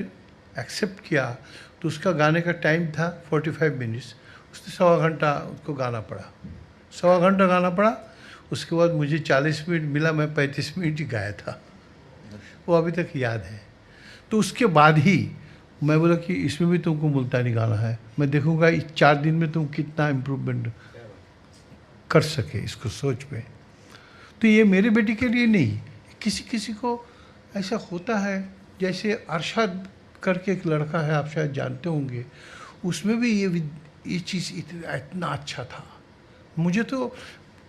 एक्सेप्ट किया, तो उसका गाने का टाइम था 45 मिनट्स, उसने 1.25 घंटा उसको गाना पड़ा, 1.25 घंटा गाना पड़ा। उसके बाद मुझे 40 मिनट मिला, मैं 35 मिनट ही गाया था, वो अभी तक याद है। तो उसके बाद ही मैं बोला कि इसमें भी तुमको मुल्तानी गाना है, मैं देखूंगा इस 4 दिन में तुम कितना इम्प्रूवमेंट कर सके इसको सोच में। तो ये मेरे बेटी के लिए नहीं, किसी किसी को ऐसा होता है। जैसे अरशद करके एक लड़का है, आप शायद जानते होंगे, उसमें भी ये चीज़ इतना अच्छा था। मुझे तो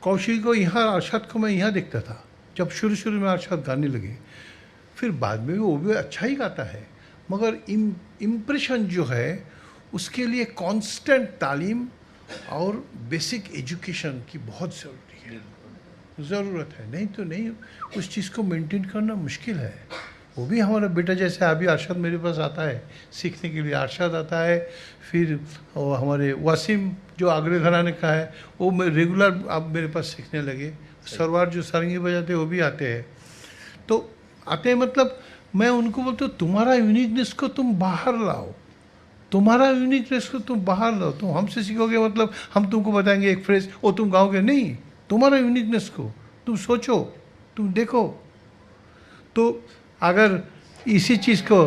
कौशिक को यहाँ, अरशद को मैं यहाँ देखता था जब शुरू शुरू में अरशद गाने लगे, फिर बाद में वो भी अच्छा ही गाता है, मगर इम्प्रेशन जो है उसके लिए कांस्टेंट तालीम और बेसिक एजुकेशन की बहुत ज़रूरत है, नहीं तो नहीं, उस चीज़ को मेंटेन करना मुश्किल है। वो भी हमारा बेटा जैसे अभी अरशद मेरे पास आता है सीखने के लिए, अरशद आता है, फिर वो हमारे वासिम जो आगरे घराने का है वो रेगुलर अब मेरे पास सीखने लगे, सरवार जो सारंगी बजाते हैं वो भी आते हैं। तो आते हैं मतलब मैं उनको बोलता हूँ तुम्हारा यूनिकनेस को तुम बाहर लाओ, तुम्हारा यूनिकनेस को तुम बाहर लाओ। तुम हमसे सीखोगे मतलब हम तुमको बताएंगे एक फ्रेज वो तुम गाओगे, नहीं, तुम्हारा यूनिकनेस को तुम सोचो, तुम देखो। तो अगर इसी चीज़ को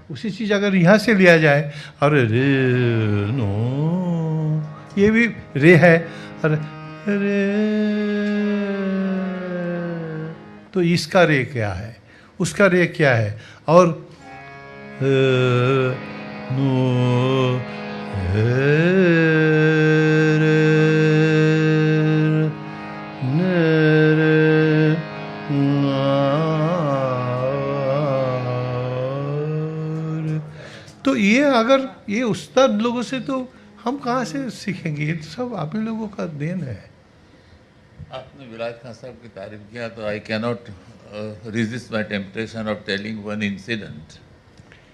उसी चीज़ अगर यहाँ से लिया जाए, अरे रे नो, ये भी रे है, अरे रे, तो इसका रे क्या है, उसका रे क्या है, और नो तो ये अगर ये उस्ताद लोगों से तो हम कहाँ से सीखेंगे, ये तो सब आप ही लोगों का देन है।
आपने विराज खान साहब की तारीफ किया तो I can not resist my temptation of telling one incident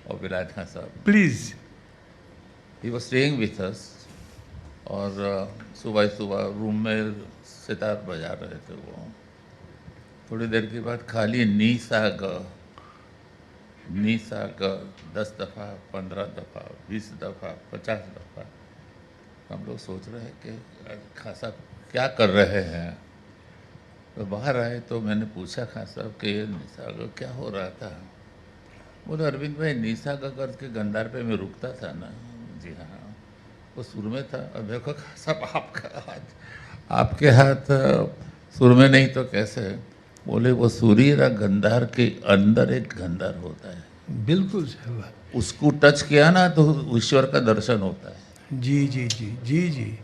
of विराज खान साहब।
Please.
He was staying with us और सुबह सुबह रूम में सितार बजा रहे थे वो। थोड़ी देर के बाद खाली नी सा ग 10 दफ़ा, 15 दफ़ा, 20 दफ़ा, 50 दफ़ा। हम लोग सोच रहे हैं कि खान साहब क्या कर रहे हैं। तो बाहर आए तो मैंने पूछा खान साहब कि ये निशा ग क्या हो रहा था। बोले अरविंद भाई निशा ग करके गंदार पे मैं रुकता था ना। जी हाँ, वो सुर में था। और देखो खान साहब आपके हाथ सुर में नहीं तो कैसे। बोले वो सूर्य गंधार के अंदर एक गंधार होता है।
बिल्कुल सही बात।
उसको टच किया ना तो ईश्वर का दर्शन होता है।
जी जी जी जी जी,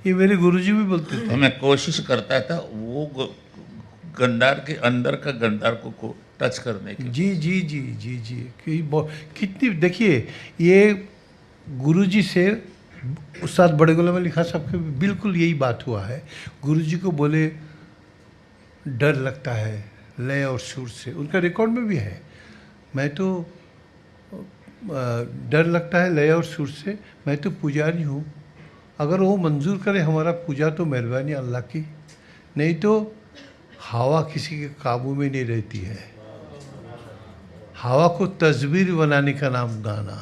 ये मेरे गुरुजी भी बोलते थे।
तो मैं कोशिश करता था वो गंधार के अंदर का गंधार को टच करने की।
जी जी जी जी जी, कितनी देखिए, ये गुरुजी से उस्ताद बड़े गुलाम अली खान साहब के बिल्कुल यही बात हुआ है। गुरुजी को बोले डर लगता है लय और सुर से, उनका रिकॉर्ड में भी है। मैं तो डर लगता है लय और सुर से, मैं तो पुजारी हूँ, अगर वो मंजूर करे हमारा पूजा तो मेहरबानी अल्लाह की, नहीं तो हवा किसी के काबू में नहीं रहती है। हवा को तस्वीर बनाने का नाम गाना।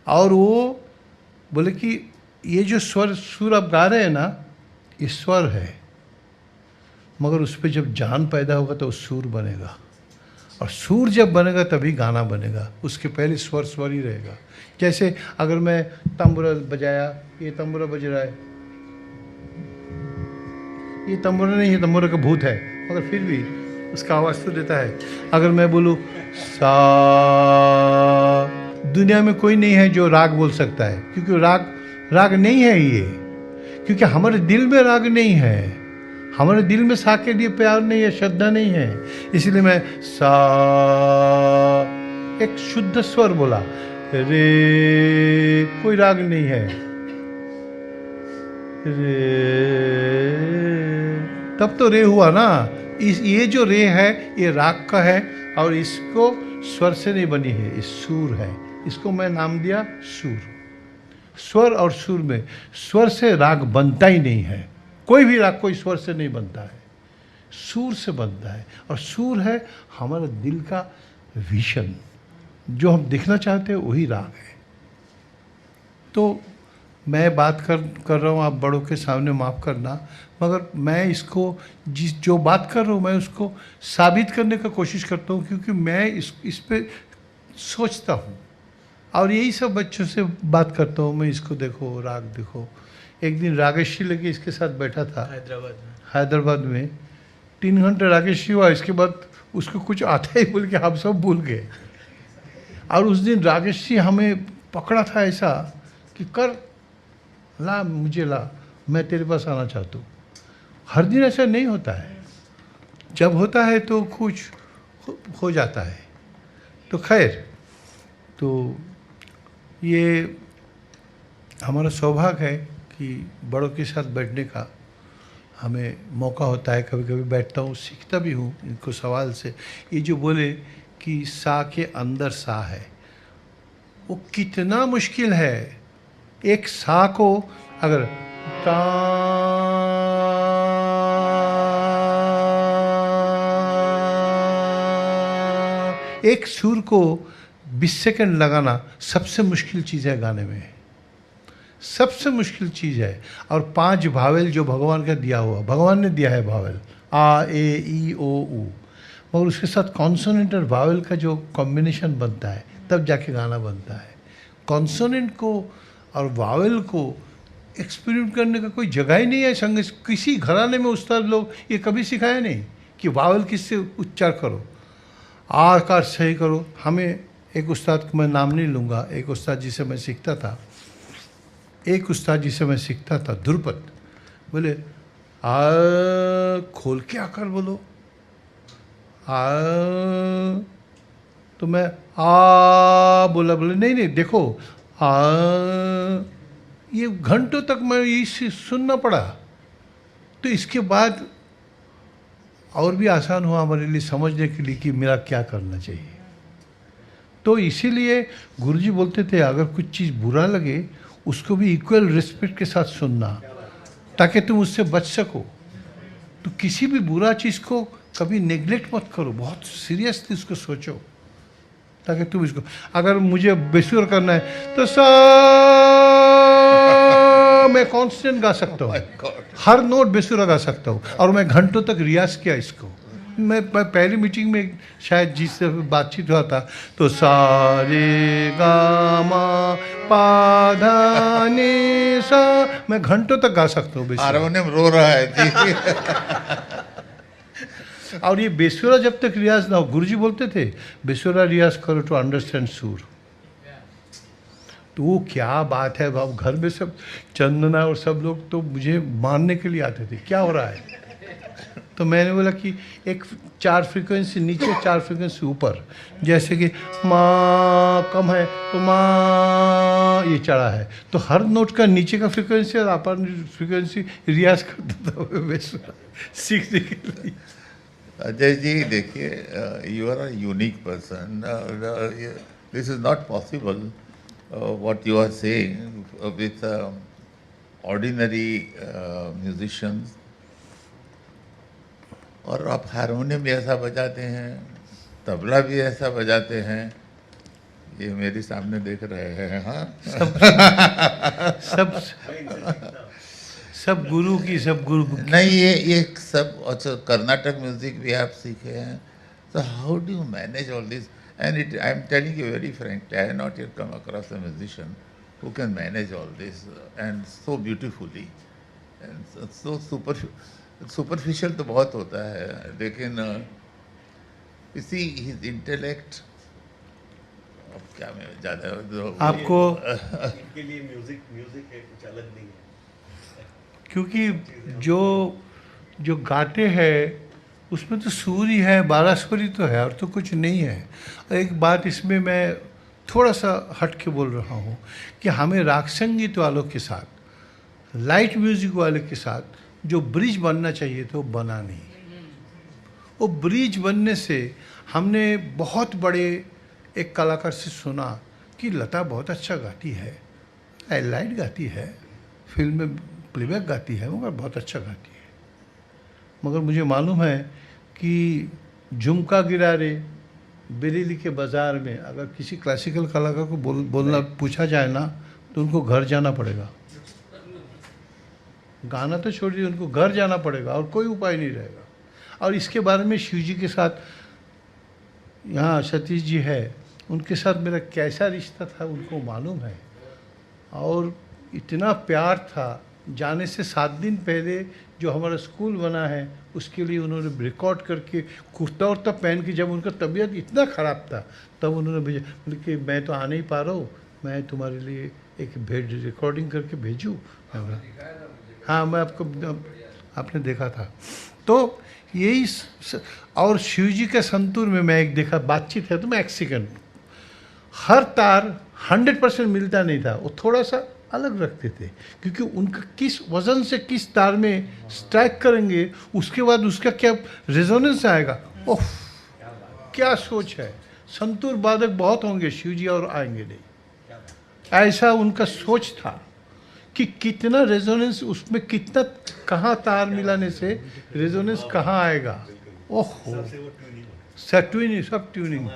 और वो बोले कि ये जो सुर आप गा रहे हैं ना, ये स्वर है, मगर उस पर जब जान पैदा होगा तो सुर बनेगा, और सुर जब बनेगा तभी गाना बनेगा। उसके पहले स्वर ही रहेगा। जैसे अगर मैं तंबूरा बजाया, ये तंबूरा बज रहा है, ये तंबूरा नहीं है, तंबूरा का भूत है, मगर फिर भी उसका आवाज़ तो देता है। अगर मैं बोलूँ सा, दुनिया में कोई नहीं है जो राग बोल सकता है, क्योंकि राग नहीं है ये, क्योंकि हमारे दिल में राग नहीं है, हमारे दिल में सा के लिए प्यार नहीं है, श्रद्धा नहीं है। इसलिए मैं सा एक शुद्ध स्वर बोला, रे कोई राग नहीं है, रे तब तो रे हुआ ना। ये जो रे है ये राग का है, और इसको स्वर से नहीं बनी है, ये सूर है। इसको मैं नाम दिया सूर। स्वर और सुर में, स्वर से राग बनता ही नहीं है, कोई भी राग कोई स्वर से नहीं बनता है, सूर से बनता है। और सूर है हमारे दिल का विजन, जो हम देखना चाहते हैं वही राग है। तो मैं बात कर रहा हूँ, आप बड़ों के सामने माफ़ करना, मगर मैं इसको जो बात कर रहा हूँ मैं उसको साबित करने का कोशिश करता हूँ, क्योंकि मैं इस पे सोचता हूँ और यही सब बच्चों से बात करता हूँ मैं। इसको देखो, राग देखो, एक दिन रागेश्री लेके इसके साथ बैठा था
हैदराबाद में।
में 3 घंटे रागेश्री हुआ, इसके बाद उसको कुछ आता ही बोल के हम सब भूल गए। और उस दिन रागेश्री हमें पकड़ा था ऐसा कि कर ला, मुझे ला, मैं तेरे पास आना चाहता हूँ। हर दिन ऐसा नहीं होता है, जब होता है तो कुछ हो जाता है। तो खैर, तो ये हमारा सौभाग्य है कि बड़ों के साथ बैठने का हमें मौका होता है। कभी कभी बैठता हूँ, सीखता भी हूँ इनको सवाल से। ये जो बोले कि सा के अंदर सा है, वो कितना मुश्किल है। एक सा को अगर ता एक सुर को 20 सेकंड लगाना सबसे मुश्किल चीज़ है गाने में, सबसे मुश्किल चीज़ है। और 5 भावेल जो भगवान का दिया हुआ, भगवान ने दिया है भावेल, आ ए ई ओ ऊ, मगर उसके साथ कॉन्सोनेंट और भावेल का जो कॉम्बिनेशन बनता है तब जाके गाना बनता है। कॉन्सोनेंट को और वावेल को एक्सपेरिमेंट करने का कोई जगह ही नहीं है। संग किसी घराने में उस्ताद लोग ये कभी सिखाया नहीं कि वावेल किससे उच्चार करो, आ का सही करो। हमें एक उस्ताद को मैं नाम नहीं लूँगा, एक उस्ताद जिसे मैं सीखता था, ध्रुपद, बोले आ खोल के आकर बोलो आ, तो मैं आ बोला, बोले नहीं देखो आ, ये घंटों तक मैं इसे सुनना पड़ा। तो इसके बाद और भी आसान हुआ हमारे लिए समझने के लिए कि मेरा क्या करना चाहिए। तो इसीलिए गुरुजी बोलते थे अगर कुछ चीज़ बुरा लगे उसको भी इक्वल रिस्पेक्ट के साथ सुनना, ताकि तुम उससे बच सको। तो किसी भी बुरा चीज़ को कभी नेग्लेक्ट मत करो, बहुत सीरियसली उसको सोचो, ताकि तुम इसको, अगर मुझे बेसुर करना है तो सा मैं कॉन्स्टेंट गा सकता हूँ, हर नोट बेसुरा गा सकता हूँ। और मैं घंटों तक रियाज किया इसको। मैं पहली मीटिंग में शायद जिससे बातचीत हुआ था, तो सारे गामा पाधा ने सा, मैं घंटों तक गा सकता हूँ बेसुरा।
हारमोनियम रो रहा है जी।
और ये बेसुरा जब तक रियाज ना हो, गुरुजी बोलते थे बेसुरा रियाज करो टू अंडरस्टैंड सुर। तो वो क्या बात है बाबू, घर में सब चंदना और सब लोग तो मुझे मारने के लिए आते थे, क्या हो रहा है। तो मैंने बोला कि एक 4 फ्रीक्वेंसी नीचे 4 फ्रीक्वेंसी ऊपर, जैसे कि माँ कम है तो माँ ये चढ़ा है, तो हर नोट का नीचे का फ्रीक्वेंसी और अपर फ्रीक्वेंसी रियाज करता था बेसुरा सीखने के लिए।
अजय जी देखिए, you are a unique person. This is not possible what you are saying with ordinary musicians। और आप हारमोनियम भी ऐसा बजाते हैं, तबला भी ऐसा बजाते हैं, ये मेरे सामने देख रहे हैं। हाँ,
सब गुरु की, सब गुरु की।
नहीं, ये सब। अच्छा, कर्नाटक म्यूजिक भी आप सीखे हैं, so how do you manage all this? And I am telling you very frankly, I have not yet come across a musician who can manage all this and so beautifully and so superficial तो बहुत होता है, लेकिन you see his intellect, अब क्या मैं ज़्यादा
आपको
इनके लिए म्यूजिक है, कुछ अलग नहीं है।
क्योंकि जो गाते हैं उसमें तो सुर ही है, 12 स्वर ही तो है, और तो कुछ नहीं है। और एक बात इसमें मैं थोड़ा सा हट के बोल रहा हूँ कि हमें राग संगीत वालों के साथ, लाइट म्यूजिक वाले के साथ जो ब्रिज बनना चाहिए तो बना नहीं। वो ब्रिज बनने से हमने बहुत बड़े एक कलाकार से सुना कि लता बहुत अच्छा गाती है, लाइट गाती है, फिल्म में प्लेबैक गाती है, मगर बहुत अच्छा गाती है। मगर मुझे मालूम है कि झुमका गिरा रे बरेली के बाज़ार में अगर किसी क्लासिकल कलाकार को बोलना पूछा जाए ना, तो उनको घर जाना पड़ेगा। गाना तो छोड़ दीजिए, उनको घर जाना पड़ेगा और कोई उपाय नहीं रहेगा। और इसके बारे में शिव जी के साथ, यहाँ सतीश जी है, उनके साथ मेरा कैसा रिश्ता था उनको मालूम है। और इतना प्यार था जाने से 7 दिन पहले जो हमारा स्कूल बना है उसके लिए उन्होंने रिकॉर्ड करके कुर्ता उर्ता पहन के, जब उनका तबीयत इतना ख़राब था तब उन्होंने भेजा, बोले कि मैं तो आ नहीं पा रहा हूँ, मैं तुम्हारे लिए एक रिकॉर्डिंग करके भेजूँ। हाँ, मैं आपने देखा था। तो यही और शिव जी के संतूर में मैं एक देखा, बातचीत है तो मैं 1 सेकंड, हर तार 100% मिलता नहीं था, वो थोड़ा सा अलग रखते थे, क्योंकि उनका किस वजन से किस तार में स्ट्राइक करेंगे उसके बाद उसका क्या रेजोनेंस आएगा। ओह, क्या सोच है। संतूर वादक बहुत होंगे शिव जी और आएंगे नहीं, ऐसा उनका सोच था कि कितना रेजोनेंस उसमें, कितना कहाँ तार मिलाने से रेजोनेंस कहाँ आएगा। ओहो, सब ट्यूनिंग।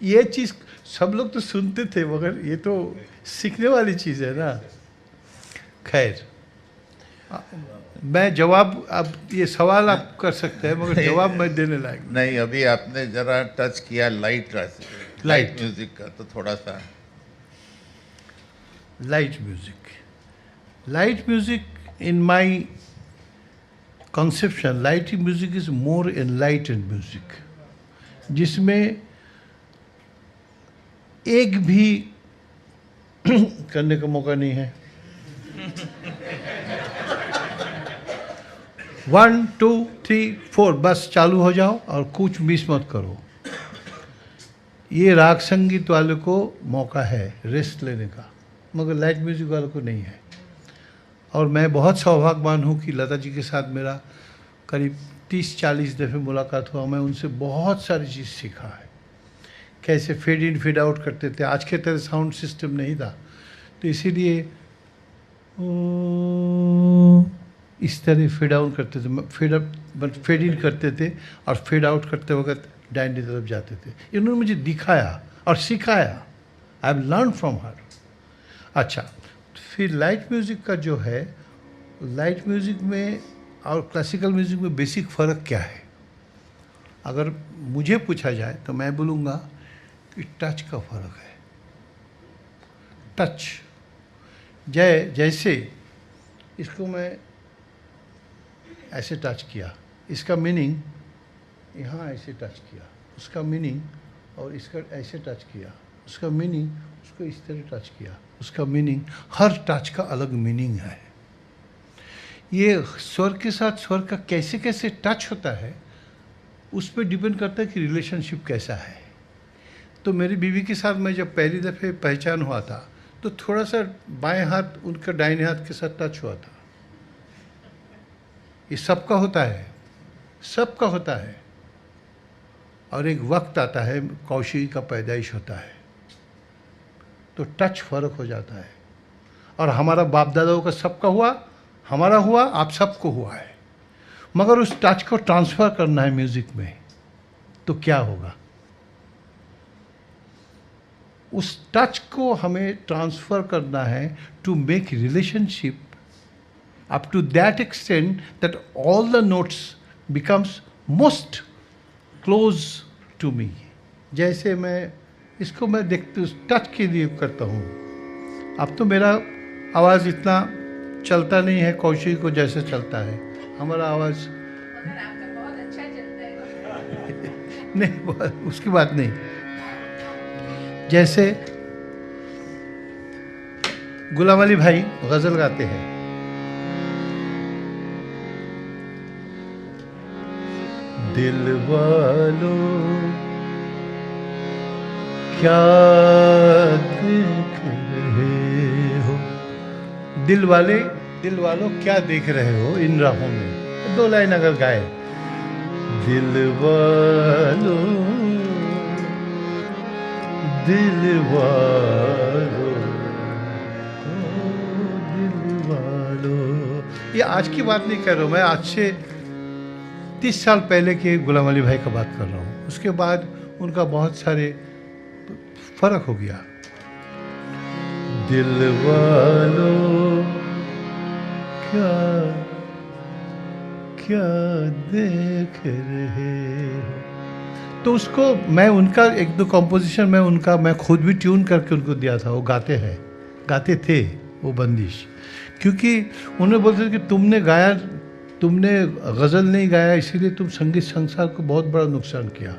ये चीज़ सब लोग तो सुनते थे, मगर ये तो सीखने वाली चीज़ है ना। खैर, मैं जवाब, अब ये सवाल आप कर सकते हैं मगर जवाब मैं देने लायक
नहीं। अभी आपने जरा टच किया लाइट म्यूजिक का, तो थोड़ा सा
light music in my conception, light music is more enlightened music, जिसमें एक भी करने का मौका नहीं है। 1 2 3 4 बस चालू हो जाओ और कुछ मिस मत करो। ये राग संगीत वाले को मौका है रेस्ट लेने का, मगर लाइट म्यूजिक वालों को नहीं है। और मैं बहुत सौभाग्यवान हूँ कि लता जी के साथ मेरा करीब 30-40 दफ़े मुलाकात हुआ। मैं उनसे बहुत सारी चीज़ सीखा है, कैसे फेड इन फेड आउट करते थे। आज के तरह साउंड सिस्टम नहीं था, तो इसीलिए इस तरह फेड आउट करते थे, फेड इन करते थे और फेड आउट करते वक्त दाहिनी तरफ जाते थे। इन्होंने मुझे दिखाया और सिखाया। I have learn from her. अच्छा, फिर लाइट म्यूज़िक का जो है, लाइट म्यूज़िक में और क्लासिकल म्यूज़िक में बेसिक फ़र्क क्या है? अगर मुझे पूछा जाए तो मैं बोलूँगा कि टच का फ़र्क है। टच, जैसे इसको मैं ऐसे टच किया, इसका मीनिंग यहाँ ऐसे टच किया, उसका मीनिंग, और इसका ऐसे टच किया, उसका मीनिंग, उसको इस तरह टच किया, उसका मीनिंग, हर टच का अलग मीनिंग है। ये स्वर के साथ स्वर का कैसे कैसे टच होता है उस पर डिपेंड करता है कि रिलेशनशिप कैसा है। तो मेरी बीवी के साथ मैं जब पहली दफ़े पहचान हुआ था तो थोड़ा सा बाएं हाथ उनका दाहिने हाथ के साथ टच हुआ था। ये सबका होता है, सबका होता है। और एक वक्त आता है, कौशिकी का पैदाइश होता है, तो टच फर्क हो जाता है। और हमारा बाप दादाओं का सबका हुआ, हमारा हुआ, आप सबको हुआ है, मगर उस टच को ट्रांसफ़र करना है म्यूज़िक में, तो क्या होगा? उस टच को हमें ट्रांसफ़र करना है to make relationship up to that extent that all the notes becomes most close to me. जैसे मैं इसको मैं देखते टच के लिए करता हूँ। अब तो मेरा आवाज़ इतना चलता नहीं है कौशिकी को जैसे चलता है हमारा आवाज़।
बहुत अच्छा चलता है।
नहीं, उसकी बात नहीं। जैसे गुलाम अली भाई गज़ल गाते हैं, दिल वालों क्या देख रहे हो, दिल वालों क्या देख रहे हो इन राहों में। 2 लाइन अगर गाए, दिल वालों दिल वालों ये आज की बात नहीं कर रहा हूँ मैं, आज से 30 साल पहले के गुलाम अली भाई का बात कर रहा हूँ। उसके बाद उनका बहुत सारे फर्क हो गया। दिल वालों क्या क्या देख रहे हो, तो उसको मैं उनका 1-2 कॉम्पोजिशन मैं खुद भी ट्यून करके उनको दिया था। वो गाते थे वो बंदिश, क्योंकि उन्हें बोलते थे कि तुमने गाया, तुमने गज़ल नहीं गाया, इसीलिए तुम संगीत संसार को बहुत बड़ा नुकसान किया।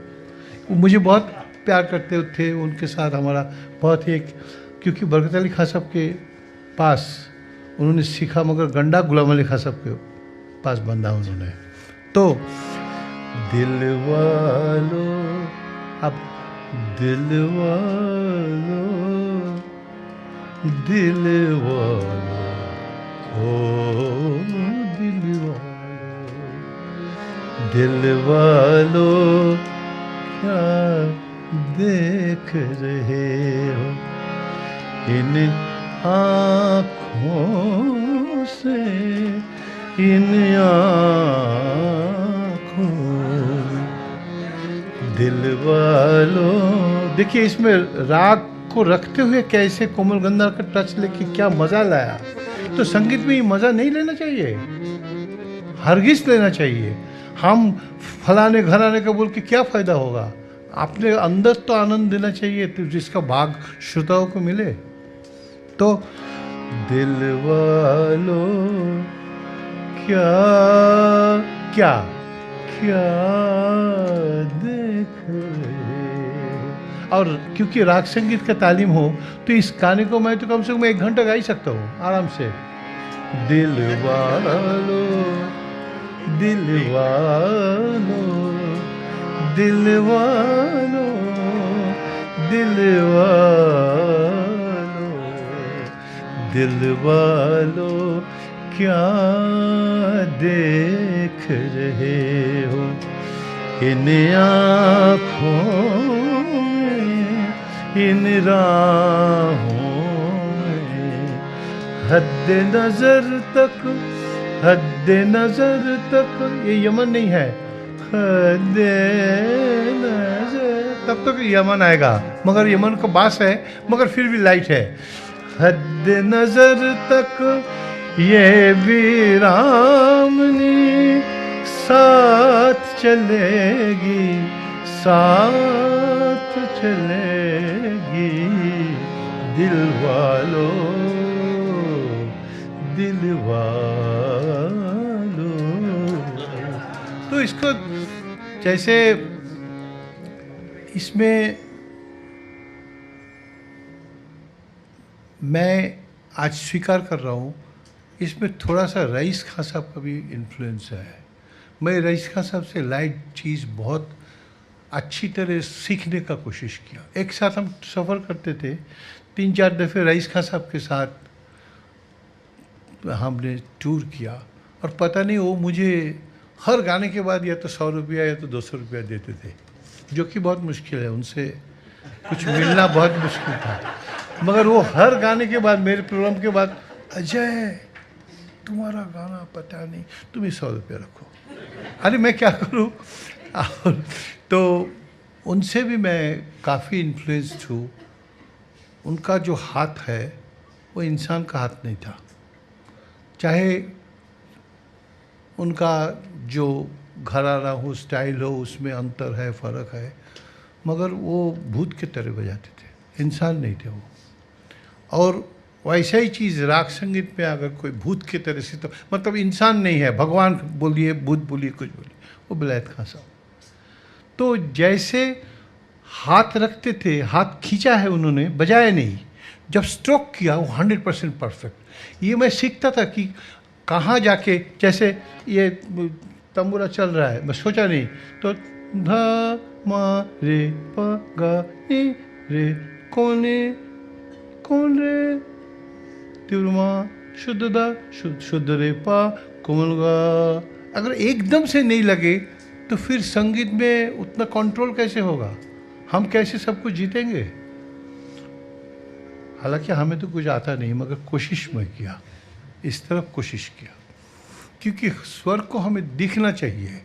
वो मुझे बहुत प्यार करते थे, उनके साथ हमारा बहुत ही एक, क्योंकि बरकत अली खां साहब के पास उन्होंने सीखा, मगर गंडा गुलाम अली खां साहब के पास बंधा उन्होंने। तो दिल वालों, अब दिल वालों, दिल वालों, ओ दिल वालों, दिल वालों क्या देख रहे हो इन आँखों से, इन आँखों, दिल वालों। देखिए इसमें राग को रखते हुए कैसे कोमल गंधा का टच लेके क्या मजा लाया। तो संगीत में ये मजा नहीं लेना चाहिए, हरगिज लेना चाहिए। हम फलाने घराने का बोल के क्या फायदा होगा, अपने अंदर तो आनंद देना चाहिए, तो जिसका भाग श्रोताओं को मिले। तो दिल वालों क्या क्या क्या देख रहे हो। और क्योंकि राग संगीत का तालीम हो तो इस गाने को मैं तो कम से कम 1 घंटा गा ही सकता हूँ आराम से। दिल वालों, दिल वालों, दिल वालों, दिल वालों, दिल वालों क्या देख रहे हो इन आँखों में, इन राहों में, हद नजर तक, हद नजर तक, ये यमन नहीं है, हद नजर, तब तक यमन आएगा, मगर यमन का बास है, मगर फिर भी लाइट है। हद नजर तक ये वीरामनी साथ चलेगी, साथ चलेगी, दिल वालों, दिल वालों। तो इसको जैसे इसमें मैं आज स्वीकार कर रहा हूँ, इसमें थोड़ा सा रईस खां साहब का भी इन्फ्लुएंस है। मैं रईस खां साहब से लाइट चीज़ बहुत अच्छी तरह सीखने का कोशिश किया। एक साथ हम सफ़र करते थे, 3-4 दफ़े रईस खां साहब के साथ हमने टूर किया, और पता नहीं वो मुझे हर गाने के बाद या तो 100 रुपया या तो 200 रुपया देते थे, जो कि बहुत मुश्किल है, उनसे कुछ मिलना बहुत मुश्किल था। मगर वो हर गाने के बाद, मेरे प्रोग्राम के बाद, अजय तुम्हारा गाना पता नहीं, तुम 100 रुपया रखो। अरे मैं क्या करूँ। तो उनसे भी मैं काफ़ी इन्फ्लुएंस्ड हूँ। उनका जो हाथ है वो इंसान का हाथ नहीं था, चाहे उनका जो घराना हो, स्टाइल हो, उसमें अंतर है, फ़र्क है, मगर वो भूत के तरह बजाते थे, इंसान नहीं थे वो। और वैसा ही चीज़ राग संगीत में अगर कोई भूत की तरह से, तो मतलब इंसान नहीं है, भगवान बोलिए, भूत बोलिए, कुछ बोलिए, वो बेलायत खां साहब। तो जैसे हाथ रखते थे, हाथ खींचा है उन्होंने, बजाया नहीं, जब स्ट्रोक किया वो 100% परफेक्ट। ये मैं सीखता था कि कहाँ जाके, जैसे ये तंबूरा चल रहा है, मैं सोचा नहीं, तो धा मा रे प गा नी रे कोने कौन रे तिरुमा शुद्ध दा शुद्ध रे पा कोमल गा। अगर एकदम से नहीं लगे तो फिर संगीत में उतना कंट्रोल कैसे होगा, हम कैसे सब कुछ जीतेंगे। हालांकि हमें तो कुछ आता नहीं, मगर कोशिश मैं किया, इस तरफ कोशिश किया, क्योंकि स्वर को हमें दिखना चाहिए।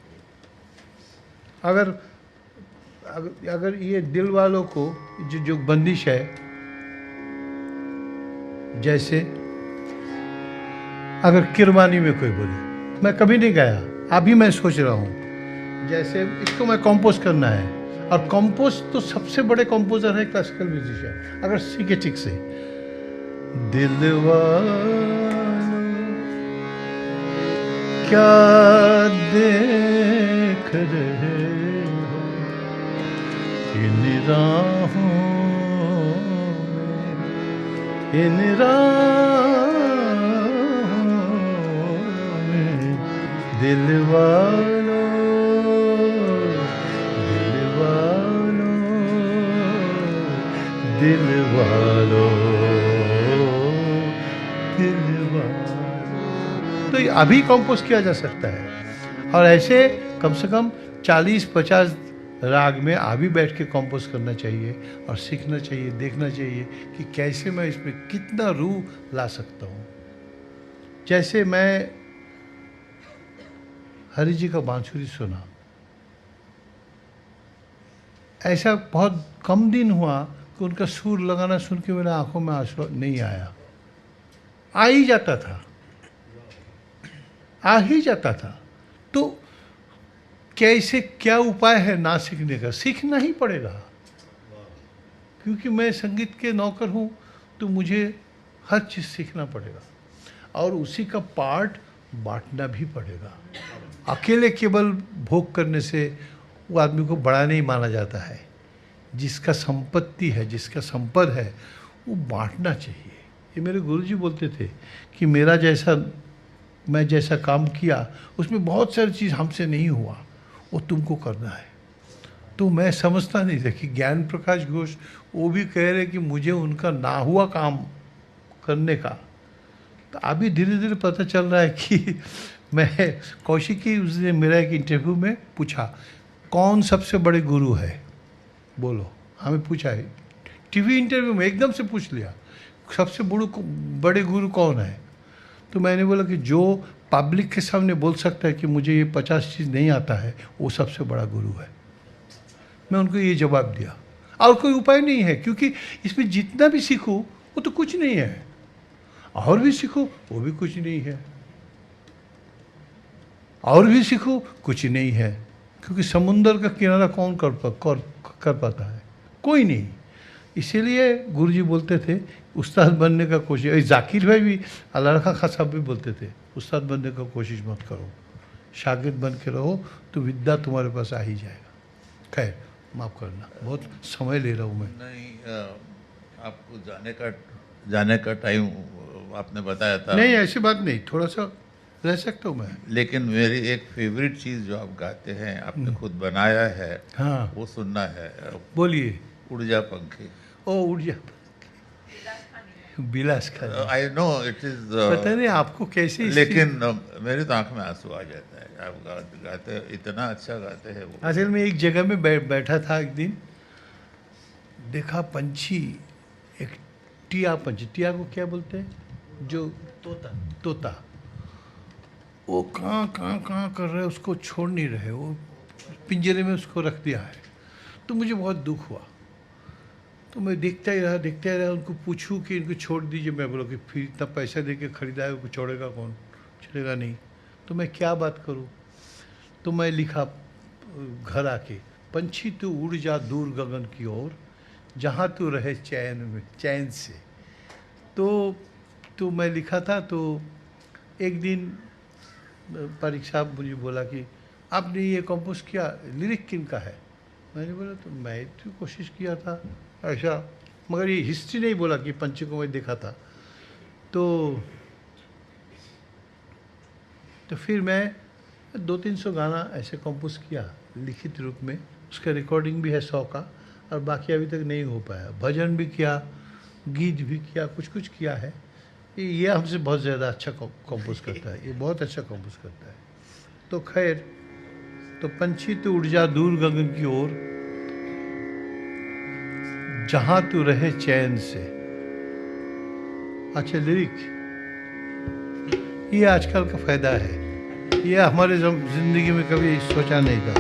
अगर ये दिल वालों को जो बंदिश है, जैसे अगर किरमानी में कोई बोले, मैं कभी नहीं गाया, अभी मैं सोच रहा हूँ, जैसे इसको मैं कंपोज करना है, और कंपोज तो सबसे बड़े कंपोजर है क्लासिकल म्यूजिशियन, अगर सीखे ठीक से। दिल वालों क्या देख रहे हो इन राहों में, इन राहों में दिल वालों, दिल वालों, दिल वालों, दिल वालों। तो ये अभी कंपोज किया जा सकता है और ऐसे कम से कम 40-50 राग में अभी बैठ के कंपोज करना चाहिए और सीखना चाहिए, देखना चाहिए कि कैसे मैं इसमें कितना रूह ला सकता हूँ। जैसे मैं हरि जी का बांसुरी सुना, ऐसा बहुत कम दिन हुआ कि उनका सुर लगाना सुन के मेरे आंखों में आंसू नहीं आया। आ ही जाता था, आ ही जाता था। तो कैसे, क्या उपाय है ना सीखने का? सीखना ही पड़ेगा, क्योंकि मैं संगीत के नौकर हूँ तो मुझे हर चीज़ सीखना पड़ेगा और उसी का पार्ट बांटना भी पड़ेगा। अकेले केवल भोग करने से वो आदमी को बड़ा नहीं माना जाता है। जिसका संपत्ति है, जिसका संपद है, वो बांटना चाहिए। ये मेरे गुरुजी बोलते थे कि मेरा जैसा, मैं जैसा काम किया उसमें बहुत सारी चीज़ हमसे नहीं हुआ, वो तुमको करना है। तो मैं समझता नहीं था कि ज्ञान प्रकाश घोष वो भी कह रहे कि मुझे उनका ना हुआ काम करने का। तो अभी धीरे धीरे पता चल रहा है कि मैं, कौशिक की उसने मेरा एक इंटरव्यू में पूछा कौन सबसे बड़े गुरु है, बोलो। हमें पूछा है टीवी इंटरव्यू में, एकदम से पूछ लिया सबसे बड़े गुरु कौन है। तो मैंने बोला कि जो पब्लिक के सामने बोल सकता है कि मुझे ये 50 चीज़ नहीं आता है, वो सबसे बड़ा गुरु है। मैं उनको ये जवाब दिया और कोई उपाय नहीं है, क्योंकि इसमें जितना भी सीखो वो तो कुछ नहीं है, और भी सीखो वो भी कुछ नहीं है, और भी सीखो कुछ नहीं है, क्योंकि समुंदर का किनारा कौन कर पाता है? कोई नहीं। इसीलिए गुरुजी बोलते थे उस्ताद बनने का कोशिश, जाकिर भाई भी, अल्लाह रखा खां साहब भी बोलते थे उस्ताद बनने का कोशिश मत करो, शागिर्द बन के रहो तो विद्या तुम्हारे पास आ ही जाएगा। खैर माफ़ करना, बहुत समय ले रहा हूँ मैं।
नहीं, आपको जाने का टाइम आपने बताया था।
नहीं ऐसी बात नहीं, थोड़ा सा रह सकता हूँ मैं।
लेकिन मेरी एक फेवरेट चीज़ जो आप गाते हैं, आपने खुद बनाया है,
हाँ
वो सुनना है।
बोलिए।
उड़ जा पंखी।
ओ उड़ जा, बिलास खानी।
आई नो इट इज,
पता नहीं आपको कैसे
लेकिन मेरी तो आंख में आंसू आ जाता है। आप गाते इतना अच्छा गाते हैं वो।
असल में एक जगह में बैठा था एक दिन, देखा पंछी, एक टिया पंछी, टिया को क्या बोलते हैं, जो तोता, तोता, वो कहाँ कर रहे, उसको छोड़ नहीं रहे, वो पिंजरे में उसको रख दिया है। तो मुझे बहुत दुख हुआ, तो मैं देखता ही रहा। उनको पूछूं कि इनको छोड़ दीजिए, मैं बोला कि फिर इतना पैसा दे के खरीदा है, छोड़ेगा कौन, चलेगा नहीं, तो मैं क्या बात करूं। तो मैं लिखा घर आके, पंछी तू उड़ जा दूर गगन की ओर, जहाँ तू रहे चैन से। तो मैं लिखा था। तो एक दिन पारिक साहब मुझे बोला कि आपने ये कंपोज किया, लिरिक किन का है? मैंने बोला तो मैं तो कोशिश किया था ऐसा, मगर ये हिस्ट्री नहीं बोला कि पंछी को मैं देखा था। तो फिर मैं 200-300 गाना ऐसे कंपोज किया लिखित रूप में, उसका रिकॉर्डिंग भी है 100 का, और बाकी अभी तक नहीं हो पाया। भजन भी किया, गीत भी किया, कुछ किया है। ये हमसे बहुत ज़्यादा अच्छा कंपोज करता है, ये बहुत अच्छा कंपोज करता है। तो खैर, तो पंछी तू उड़ जा दूर गगन की ओर, जहां तू रहे चैन से। अच्छा लिरिक, ये आजकल का फायदा है, ये हमारे जिंदगी में कभी सोचा नहीं था।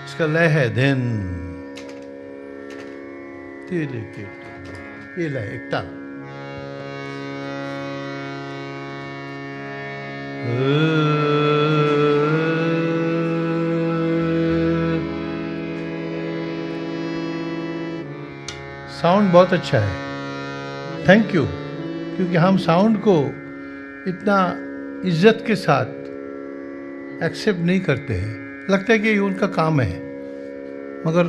इसका लय है धन, ये लय एक ताल। साउंड बहुत अच्छा है, थैंक यू। क्योंकि हम साउंड को इतना इज्जत के साथ एक्सेप्ट नहीं करते हैं, लगता है कि ये उनका काम है। मगर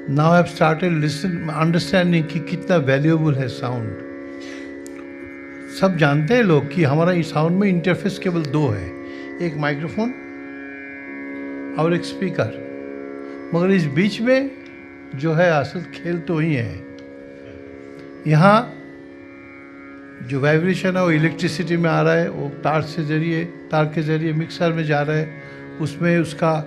now I have started listen understanding कि कितना वैल्यूएबल है साउंड। सब जानते हैं लोग कि हमारा इस साउंड में इंटरफेस केवल दो है, एक माइक्रोफोन और एक स्पीकर, मगर इस बीच में जो है असल खेल तो वही है। यहाँ जो वाइब्रेशन है वो इलेक्ट्रिसिटी में आ रहा है, वो तार के जरिए मिक्सर में जा रहा है, उसमें उसका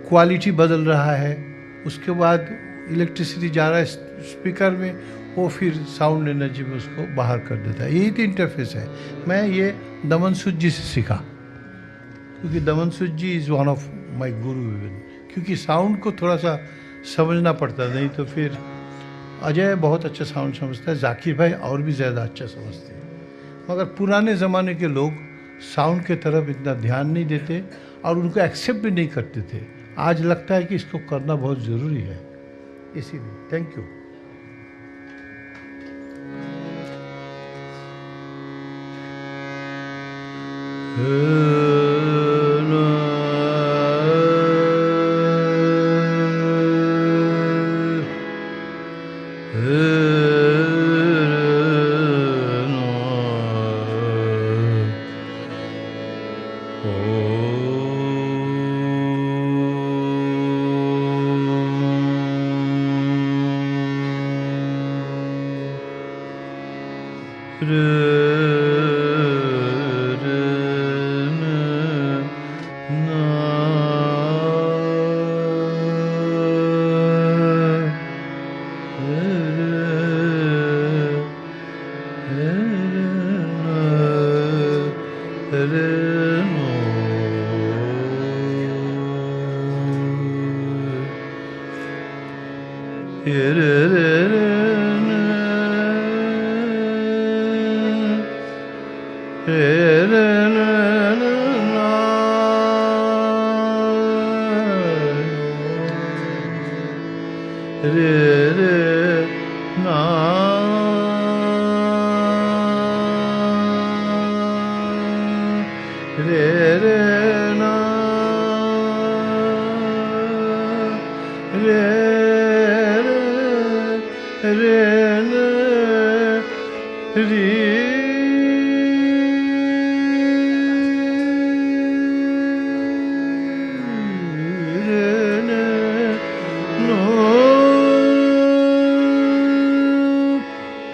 क्वालिटी बदल रहा है, उसके बाद इलेक्ट्रिसिटी जा रहा है स्पीकर में, वो फिर साउंड एनर्जी में उसको बाहर कर देता है। यही तो इंटरफेस है। मैं ये दमन सूद जी से सीखा, क्योंकि दमन सूद जी is one of my Guru even, क्योंकि साउंड को थोड़ा सा समझना पड़ता, नहीं तो फिर अजय बहुत अच्छा साउंड समझता है, जाकिर भाई और भी ज़्यादा अच्छा समझते हैं, मगर पुराने ज़माने के लोग साउंड के तरफ इतना ध्यान नहीं देते और उनको एक्सेप्ट भी नहीं करते थे। आज लगता है कि इसको करना बहुत ज़रूरी है, इसीलिए थैंक यू।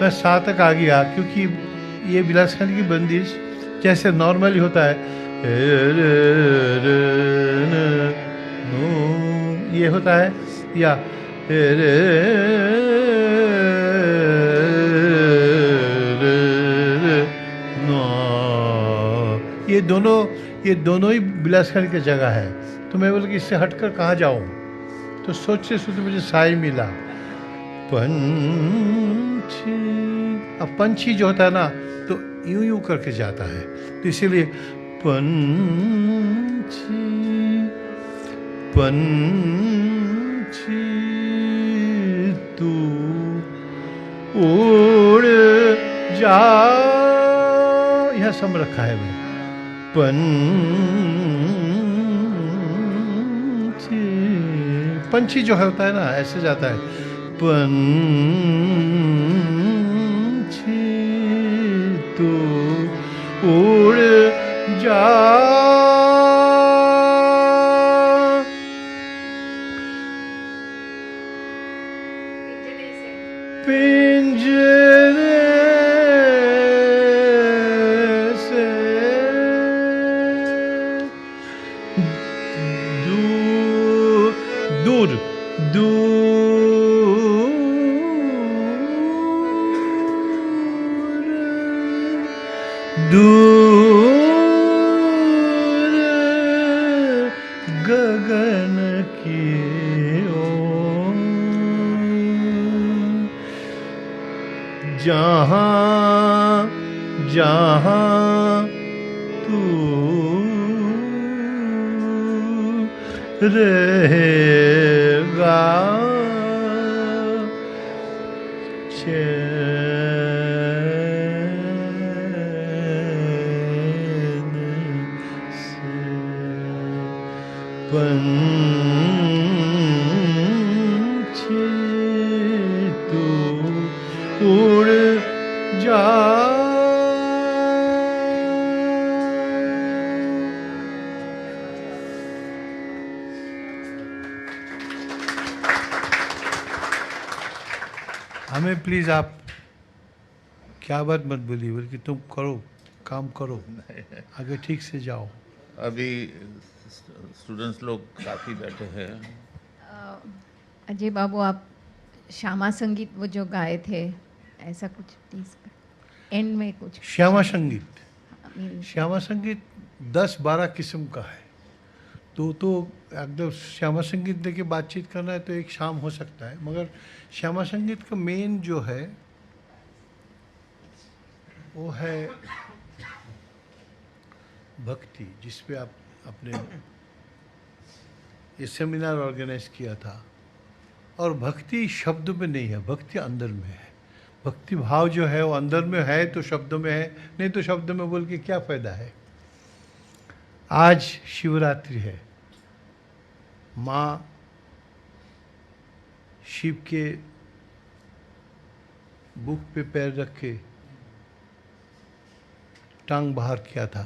मैं 7 तक आ गया, क्योंकि ये बिलासखंड की बंदिश जैसे नॉर्मली होता है, ये होता है, या ये दोनों ही बिलासखंड की जगह है। तो मैं बोला कि इससे हटकर कहाँ जाऊँ, तो सोचते सोचते मुझे साई मिला, पंछी। अब पंछी जो होता है ना, तो यूं यूं करके जाता है, तो इसीलिए पंछी पंछी तू उड़ जा, यह सम रखा है मैं, पंछी जो होता है ना ऐसे जाता है, पंछी तू उड़ जा, पिंजरे से दूर दूर गगन की ओर, जहाँ जहाँ तू रहेगा, चैन पंछी तू उड़ जा। हमें प्लीज आप क्या बात मत बोलिए, बल्कि तुम करो, काम करो, आगे ठीक से जाओ।
अभी स्टूडेंट्स लोग काफ़ी बैठे हैं।
अजय बाबू, आप श्यामा संगीत वो जो गाए थे, ऐसा कुछ प्लीज एंड में कुछ।
श्यामा संगीत,
मीन
श्यामा संगीत 10-12 किस्म का है। तो एकदम श्यामा संगीत लेके बातचीत करना है तो एक शाम हो सकता है, मगर श्यामा संगीत का मेन जो है वो है भक्ति, जिस पे आप अपने ये सेमिनार ऑर्गेनाइज किया था। और भक्ति शब्द में नहीं है, भक्ति अंदर में है। भक्ति भाव जो है वो अंदर में है तो शब्दों में है, नहीं तो शब्द में बोल के क्या फायदा है। आज शिवरात्रि है, माँ शिव के बुक पे पैर रख के टांग बाहर किया था,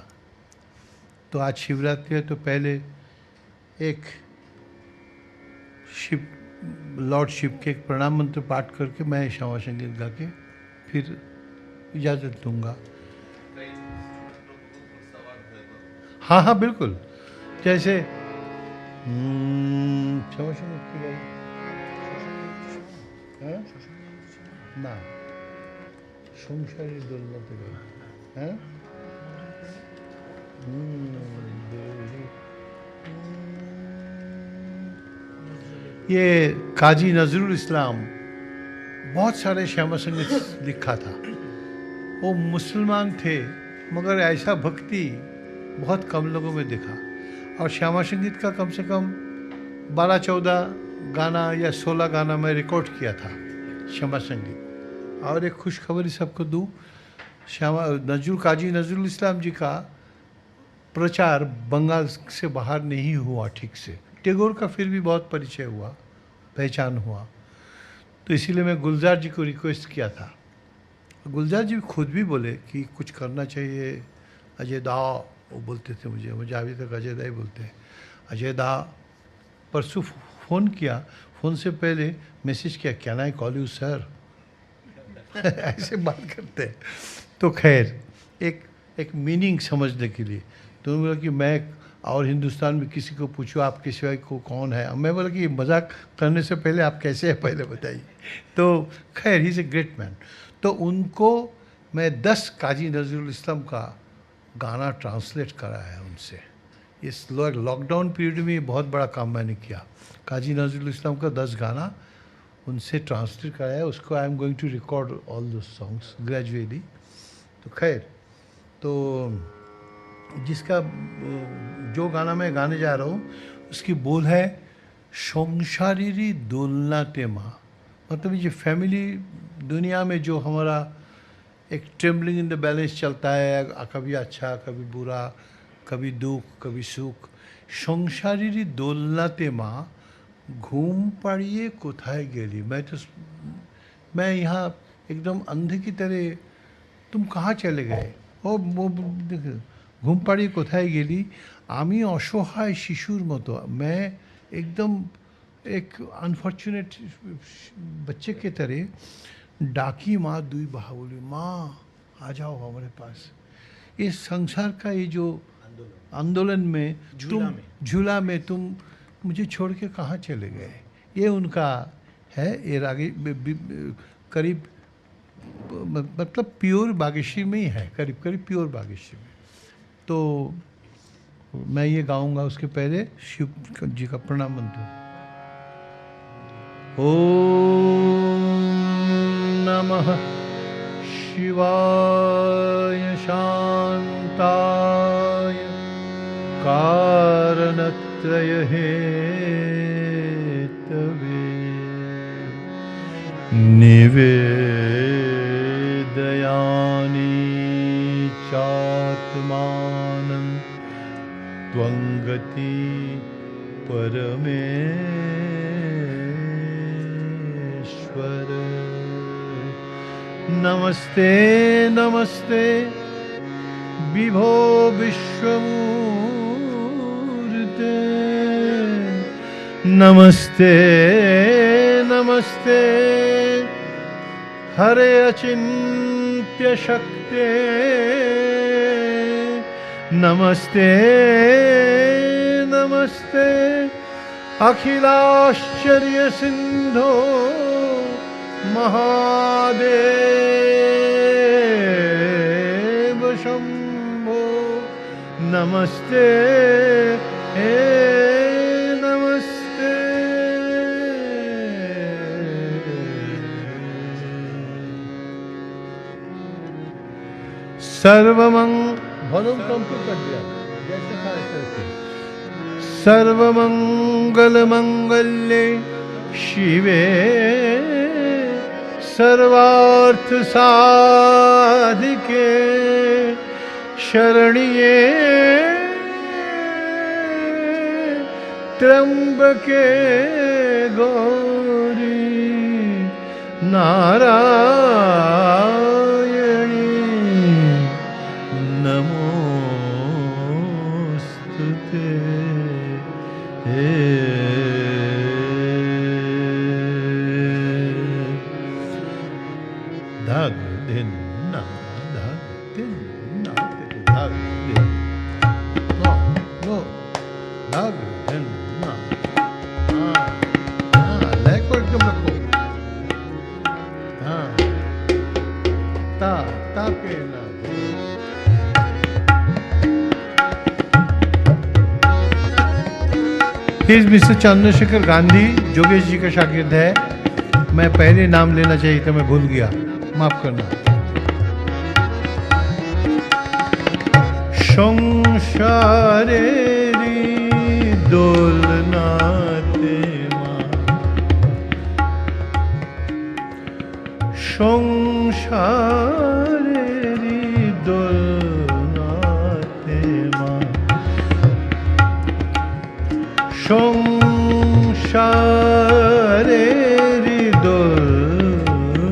तो आज शिवरात्रि है तो पहले एक शिव लॉर्ड शिव के एक प्रणाम मंत्र पाठ करके मैं श्यामा संगीत गा के फिर इजाज़त दूंगा। हाँ हाँ बिल्कुल, जैसे श्यामा संगीत की गाई ना संसारी दौलत गई है। ये काजी नजरुल इस्लाम बहुत सारे श्यामा संगीत लिखा था। वो मुसलमान थे मगर ऐसा भक्ति बहुत कम लोगों में देखा। और श्यामा संगीत का कम से कम 12-14 गाना या 16 गाना मैं रिकॉर्ड किया था श्यामा संगीत। और एक खुशखबरी सबको दूँ, श्यामा काजी नजरुल इस्लाम जी का प्रचार बंगाल से बाहर नहीं हुआ ठीक से। टैगोर का फिर भी बहुत परिचय हुआ, पहचान हुआ। तो इसीलिए मैं गुलजार जी को रिक्वेस्ट किया था। गुलजार जी खुद भी बोले कि कुछ करना चाहिए अजय दा, वो बोलते थे मुझे अभी तक अजय दा ही बोलते हैं। अजय दा परसों फ़ोन किया, फ़ोन से पहले मैसेज किया, can I call you sir. ऐसे बात करते हैं। तो खैर एक मीनिंग समझने के लिए तो बोला कि मैं और हिंदुस्तान में किसी को पूछो आपके सिवाय को कौन है। मैं बोला कि मजाक करने से पहले आप कैसे हैं पहले बताइए। तो खैर ही इज़ ए ग्रेट मैन। तो उनको मैं 10 काजी नजरुल इस्लाम का गाना ट्रांसलेट कराया उनसे। इस लॉकडाउन पीरियड में बहुत बड़ा काम मैंने किया। काजी नजरुल इस्लाम का 10 गाना उनसे ट्रांसलेट कराया। उसको I am going to record all those songs gradually. तो खैर, तो जिसका जो गाना मैं गाने जा रहा हूँ उसकी बोल है संसारी दोलना तेमा। मतलब ये फैमिली दुनिया में जो हमारा एक ट्रेम्बलिंग इन द बैलेंस चलता है, कभी अच्छा कभी बुरा, कभी दुख कभी सुख। संसारी दोलना तेमा घूम पड़िए कोथाय गेली। मैं यहाँ एकदम अंधे की तरह, तुम कहाँ चले गए। वो घूम पाड़िए कोथाय गेली, आमी असहाय शिशुर मतो। मैं एकदम एक अनफॉर्चुनेट बच्चे के तरह डाकी माँ दुई बाहुली, माँ आ जाओ हमारे पास। इस संसार का ये जो आंदोलन में झूला में तुम मुझे छोड़ के कहाँ चले गए। ये उनका है। ये रागे करीब मतलब प्योर बागेश्वरी में ही है, करीब करीब प्योर बागेश्वरी में। तो मैं ये गाऊंगा, उसके पहले शिव जी का प्रणाम मंत्र। ओम नमः शिवाय शांताय कारणत्रय हेतवे निवेदयानि चात्मानं त्वं गति परमेश्वर। नमस्ते नमस्ते विभो विश्वमूर्ते। नमस्ते नमस्ते हरे अचिन्त्य शक्ते। नमस्ते नमस्ते अखिलाश्चर्य सिंधो महादेव शंभो। नमस्ते नमस्ते। सर्वमंग वॉल्यूम कम क्यों कर दिया? जैसे था ऐसे रखिए। सर्वमंगल मंगल्ये शिवे सर्वार्थ साधिके शरण्ये त्र्यंबके गौरी नारायणी नमोस्तुते। धाग दिन ना धाग दिन ना धाग दिन नो नो धाग दिन ना। हाँ हाँ लय को एकदम रखो। हाँ ता ता के ना। He's Mr. चंद्रशेखर गांधी, जोगेश जी का शागिर्द है। मैं पहले नाम लेना चाहिए था, मैं भूल गया, माफ करना। संसारेरी दोलनाते मां। संसारेरी दोलनाते मां। সংসারেরি দোলনাতে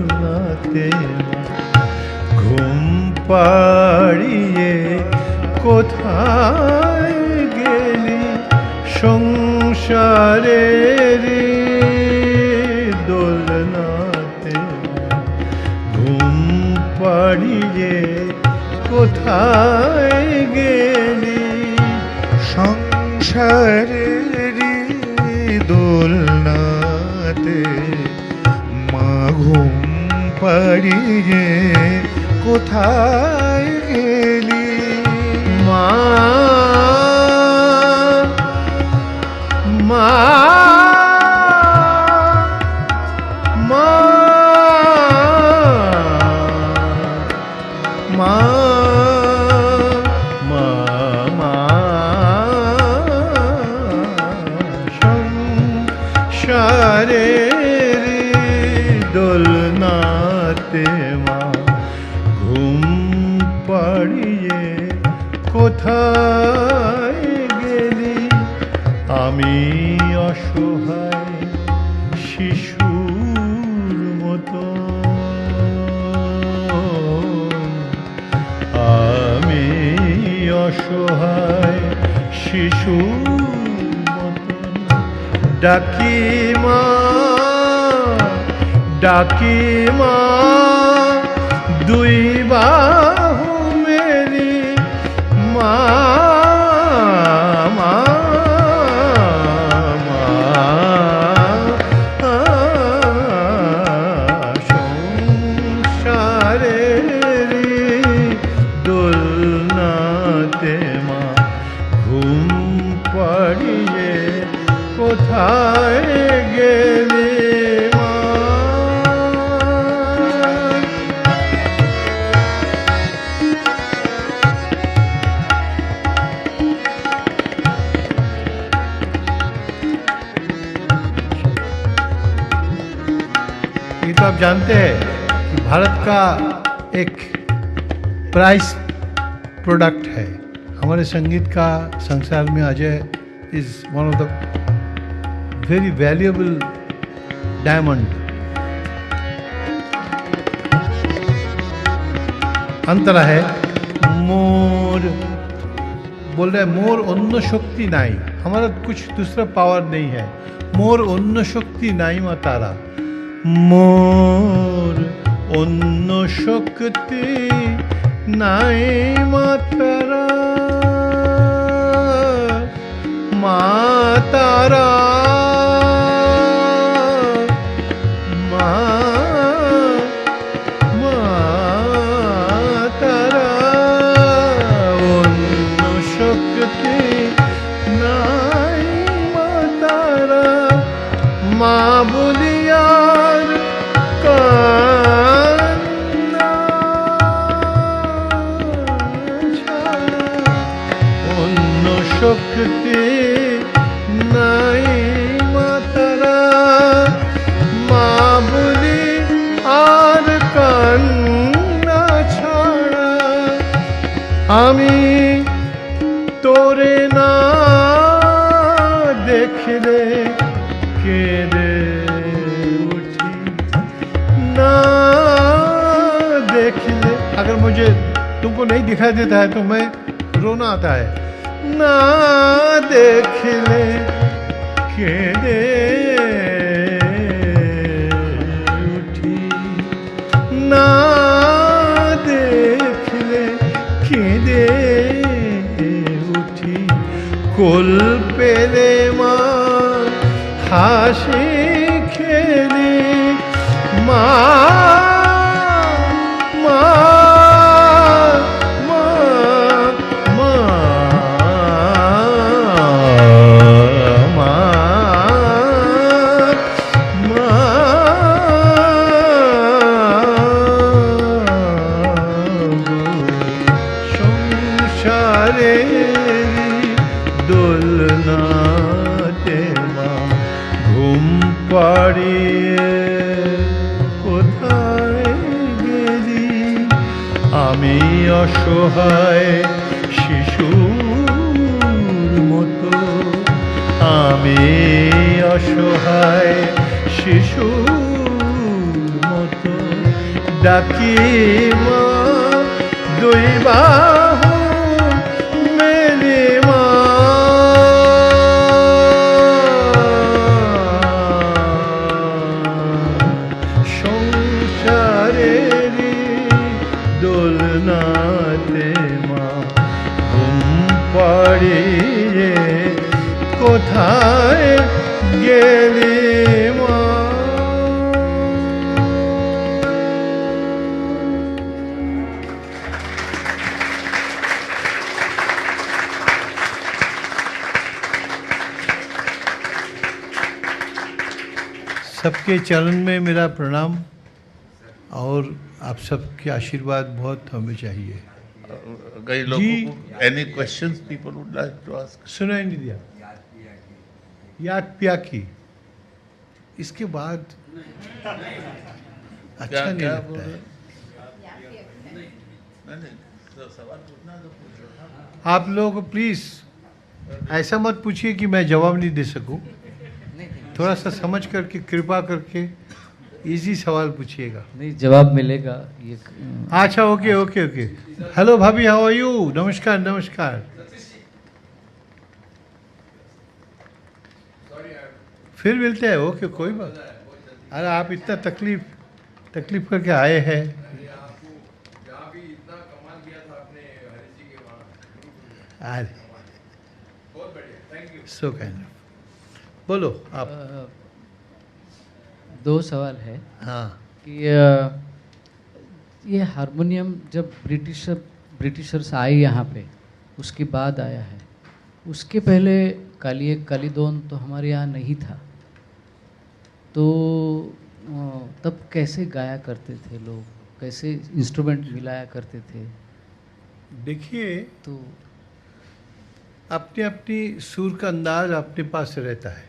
ঘুম পাড়িয়ে কোথায় গেলি? সংসারেরি দোলনাতে ঘুম পাড়িয়ে কোথায় গেলি?
সংসারেরি দোলনাতে মা ঘুম পাড়িয়ে কোথায় গেলি?
মা মা মা মা মা মা সংসারেরি দোলনাতে মা ঘুম পাড়িয়ে কোথায় গেলি? আমি অসহায় শিশুর মতো, আমি অসহায় শিশুর মতো ডাকি মা, ডাকি মা দুই বাহু মেলি। মা মা মা সংসারেরি দোলনাতে মা ঘুম পাড়িয়ে কোথায় গেলি? ये तो आप जानते हैं कि भारत का एक प्राइस प्रोडक्ट है। हमारे संगीत का संसार में Ajay is one of the very valuable diamond. अंतरा है मोर बोल रहा है मोर अन्य शक्ति नाई, हमारा कुछ दूसरा पावर नहीं है, मोर अन्य शक्ति नाई मा तारा, मोर अन्य शक्ति नाई मा तारा, मा तारा আমি তোরে না দেখলে কেঁদে उठी ना देखले, अगर मुझे तुमको नहीं दिखाई देता है तो मैं रोना आता है, ना देखले केंदे उठी, ना देखले केंदे उठी, कुल पेले माँ हासी खेली, माँ অসহায় শিশুর মতো, আমি অসহায় শিশুর মতো ডাকি মা, দুই বাহু মেলে মা, সংসারেরই দোলনাতে মা ঘুম পাড়িয়ে কোথায় গেলি মা। सबके चरण में मेरा प्रणाम और आप सबके आशीर्वाद बहुत हमें चाहिए।
कई लोगों को any questions people would like to ask?
सुनाई नहीं दिया। याद पिया की इसके बाद अच्छा नहीं लगता है।
सवाल पूछना तो पूछो।
आप लोग प्लीज ऐसा मत पूछिए कि मैं जवाब नहीं दे सकूं, थोड़ा सा समझ करके कृपा करके इजी सवाल पूछिएगा।
नहीं, जवाब मिलेगा ये।
अच्छा, ओके ओके ओके। हेलो भाभी, हाउ आर यू? नमस्कार नमस्कार। फिर मिलते हैं, ओके कोई बात। अरे आप इतना तकलीफ करके आए हैं। अरे सो काइंड। बोलो आप।
दो सवाल है।
हाँ,
कि ये हारमोनियम जब ब्रिटिशर्स आए यहाँ पे, उसके बाद आया है, उसके पहले कालीदोन तो हमारे यहाँ नहीं था, तो तब कैसे गाया करते थे लोग, कैसे इंस्ट्रूमेंट मिलाया करते थे?
देखिए
तो
अपनी अपनी सुर का अंदाज अपने पास रहता है।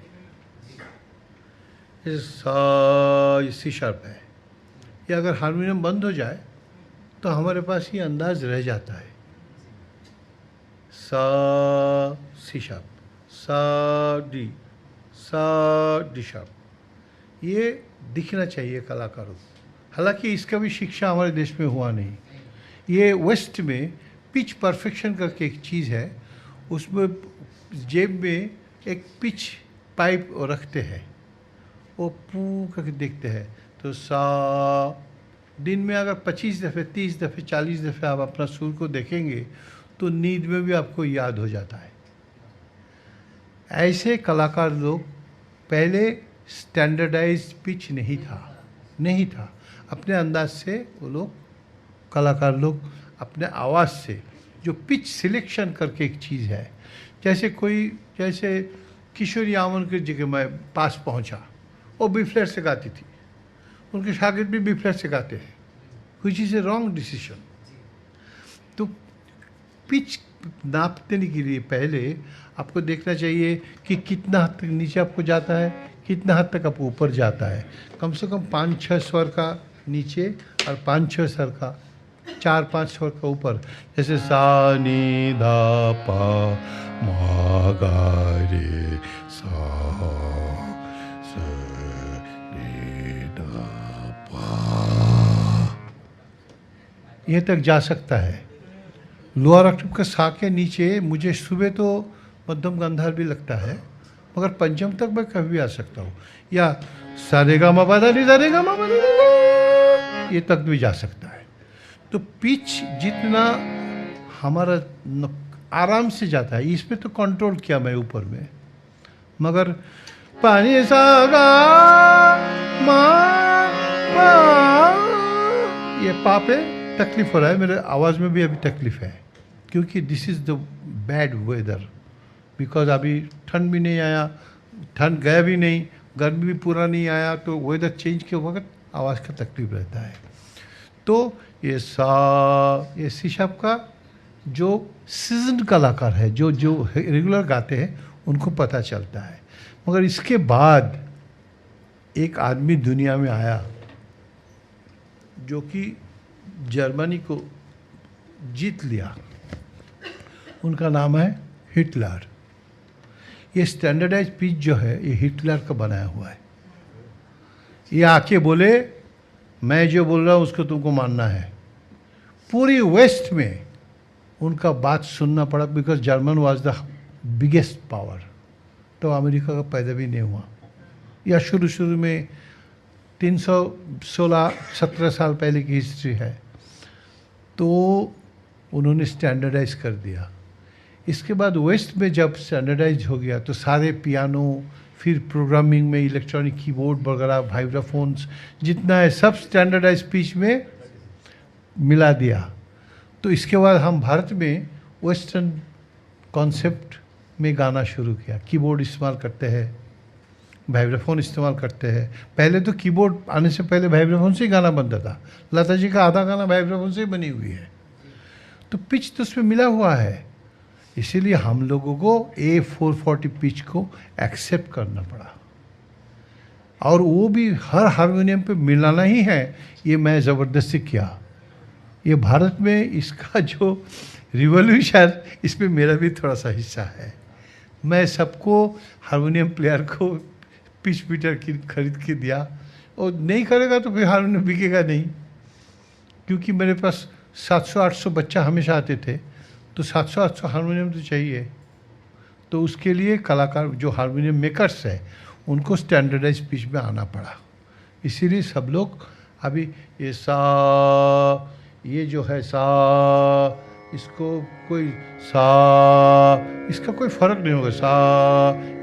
सी शार्प है, या अगर हारमोनियम बंद हो जाए तो हमारे पास ये अंदाज रह जाता है। सा सी शार्प, सा डी, सा डी शार्प। ये दिखना चाहिए कलाकारों को। हालांकि इसका भी शिक्षा हमारे देश में हुआ नहीं। ये वेस्ट में पिच परफेक्शन करके एक चीज़ है, उसमें जेब में एक पिच पाइप रखते हैं, वो पू करके देखते हैं। तो सा दिन में अगर 25 दफ़े 30 दफ़े 40 दफ़े आप अपना सुर को देखेंगे तो नींद में भी आपको याद हो जाता है। ऐसे कलाकार लोग, पहले स्टैंडर्डाइज्ड पिच नहीं था। अपने अंदाज से वो लोग कलाकार लोग अपने आवाज़ से जो पिच सिलेक्शन करके एक चीज़ है, जैसे किशोरी आमन के जगह मैं पास पहुंचा, वो बी फ्लैट से गाती थी, उनके शागिर्द भी बी फ्लैट से गाते हैं, which is a wrong decision. तो पिच नापने के लिए पहले आपको देखना चाहिए कि कितना हद तक नीचे आपको जाता है, कितना हद तक आपको ऊपर जाता है। कम से कम 5-6 स्वर का नीचे और 5-6 स्वर का 4-5 स्वर का ऊपर, जैसे सा नी धा पा मा गा रे सा स नी धा पा, ये तक जा सकता है। लोअर ऑक्टेव का सा के नीचे मुझे सुबह तो मध्यम गांधार भी लगता है, मगर पंचम तक मैं कभी भी आ सकता हूँ, या सारेगा मा पा धा नी सारेगा मा पा धा नी, ये तक भी जा सकता है। तो पिच जितना हमारा आराम से जाता है, इसमें तो कंट्रोल किया मैं ऊपर में, मगर पानी सागा मा पा, ये पा पे तकलीफ हो रहा है, मेरे आवाज़ में भी अभी तकलीफ है, क्योंकि this is the bad weather. Because अभी ठंड भी नहीं आया, ठंड गया भी नहीं, गर्मी भी पूरा नहीं आया, तो वेदर चेंज के वक्त आवाज़ का तकलीफ रहता है। तो ये सा, ये सी-शार्प का जो सीजन कलाकार है, जो रेगुलर गाते हैं, उनको पता चलता है। मगर इसके बाद एक आदमी दुनिया में आया जो कि जर्मनी को जीत लिया, उनका नाम है हिटलर। ये स्टैंडर्डाइज पिच जो है, ये हिटलर का बनाया हुआ है। ये आके बोले मैं जो बोल रहा हूँ उसको तुमको मानना है। पूरी वेस्ट में उनका बात सुनना पड़ा, because German was the biggest power. तो अमेरिका का पैदा भी नहीं हुआ, या शुरू में 316-17 साल पहले की हिस्ट्री है। तो उन्होंने स्टैंडर्डाइज कर दिया। इसके बाद वेस्ट में जब स्टैंडर्डाइज हो गया तो सारे पियानो, फिर प्रोग्रामिंग में इलेक्ट्रॉनिक कीबोर्ड वगैरह, वाइब्राफोन्स जितना है सब स्टैंडर्डाइज पिच में मिला दिया। तो इसके बाद हम भारत में वेस्टर्न कॉन्सेप्ट में गाना शुरू किया। कीबोर्ड इस्तेमाल करते हैं, वाइब्राफोन इस्तेमाल करते हैं। पहले तो कीबोर्ड आने से पहले वाइब्राफोन से ही गाना बनता था। लता जी का आधा गाना वाइब्राफोन से ही बनी हुई है। तो पिच तो उसमें मिला हुआ है, इसीलिए हम लोगों को A440 पिच को एक्सेप्ट करना पड़ा, और वो भी हर हारमोनियम पे मिलाना ही है। ये मैं ज़बरदस्ती किया। ये भारत में इसका जो रिवॉल्यूशन, इसमें मेरा भी थोड़ा सा हिस्सा है। मैं सबको हारमोनियम प्लेयर को पिच मीटर की खरीद के दिया, और नहीं करेगा तो फिर हारमोनियम बिकेगा नहीं, क्योंकि मेरे पास 700-800 बच्चा हमेशा आते थे, तो 700-800 हारमोनियम तो चाहिए। तो उसके लिए कलाकार जो हारमोनियम मेकर्स है उनको स्टैंडर्डाइज पिच में आना पड़ा। इसीलिए सब लोग अभी ये सा, ये जो है सा, इसको कोई सा, इसका कोई फ़र्क नहीं होगा। सा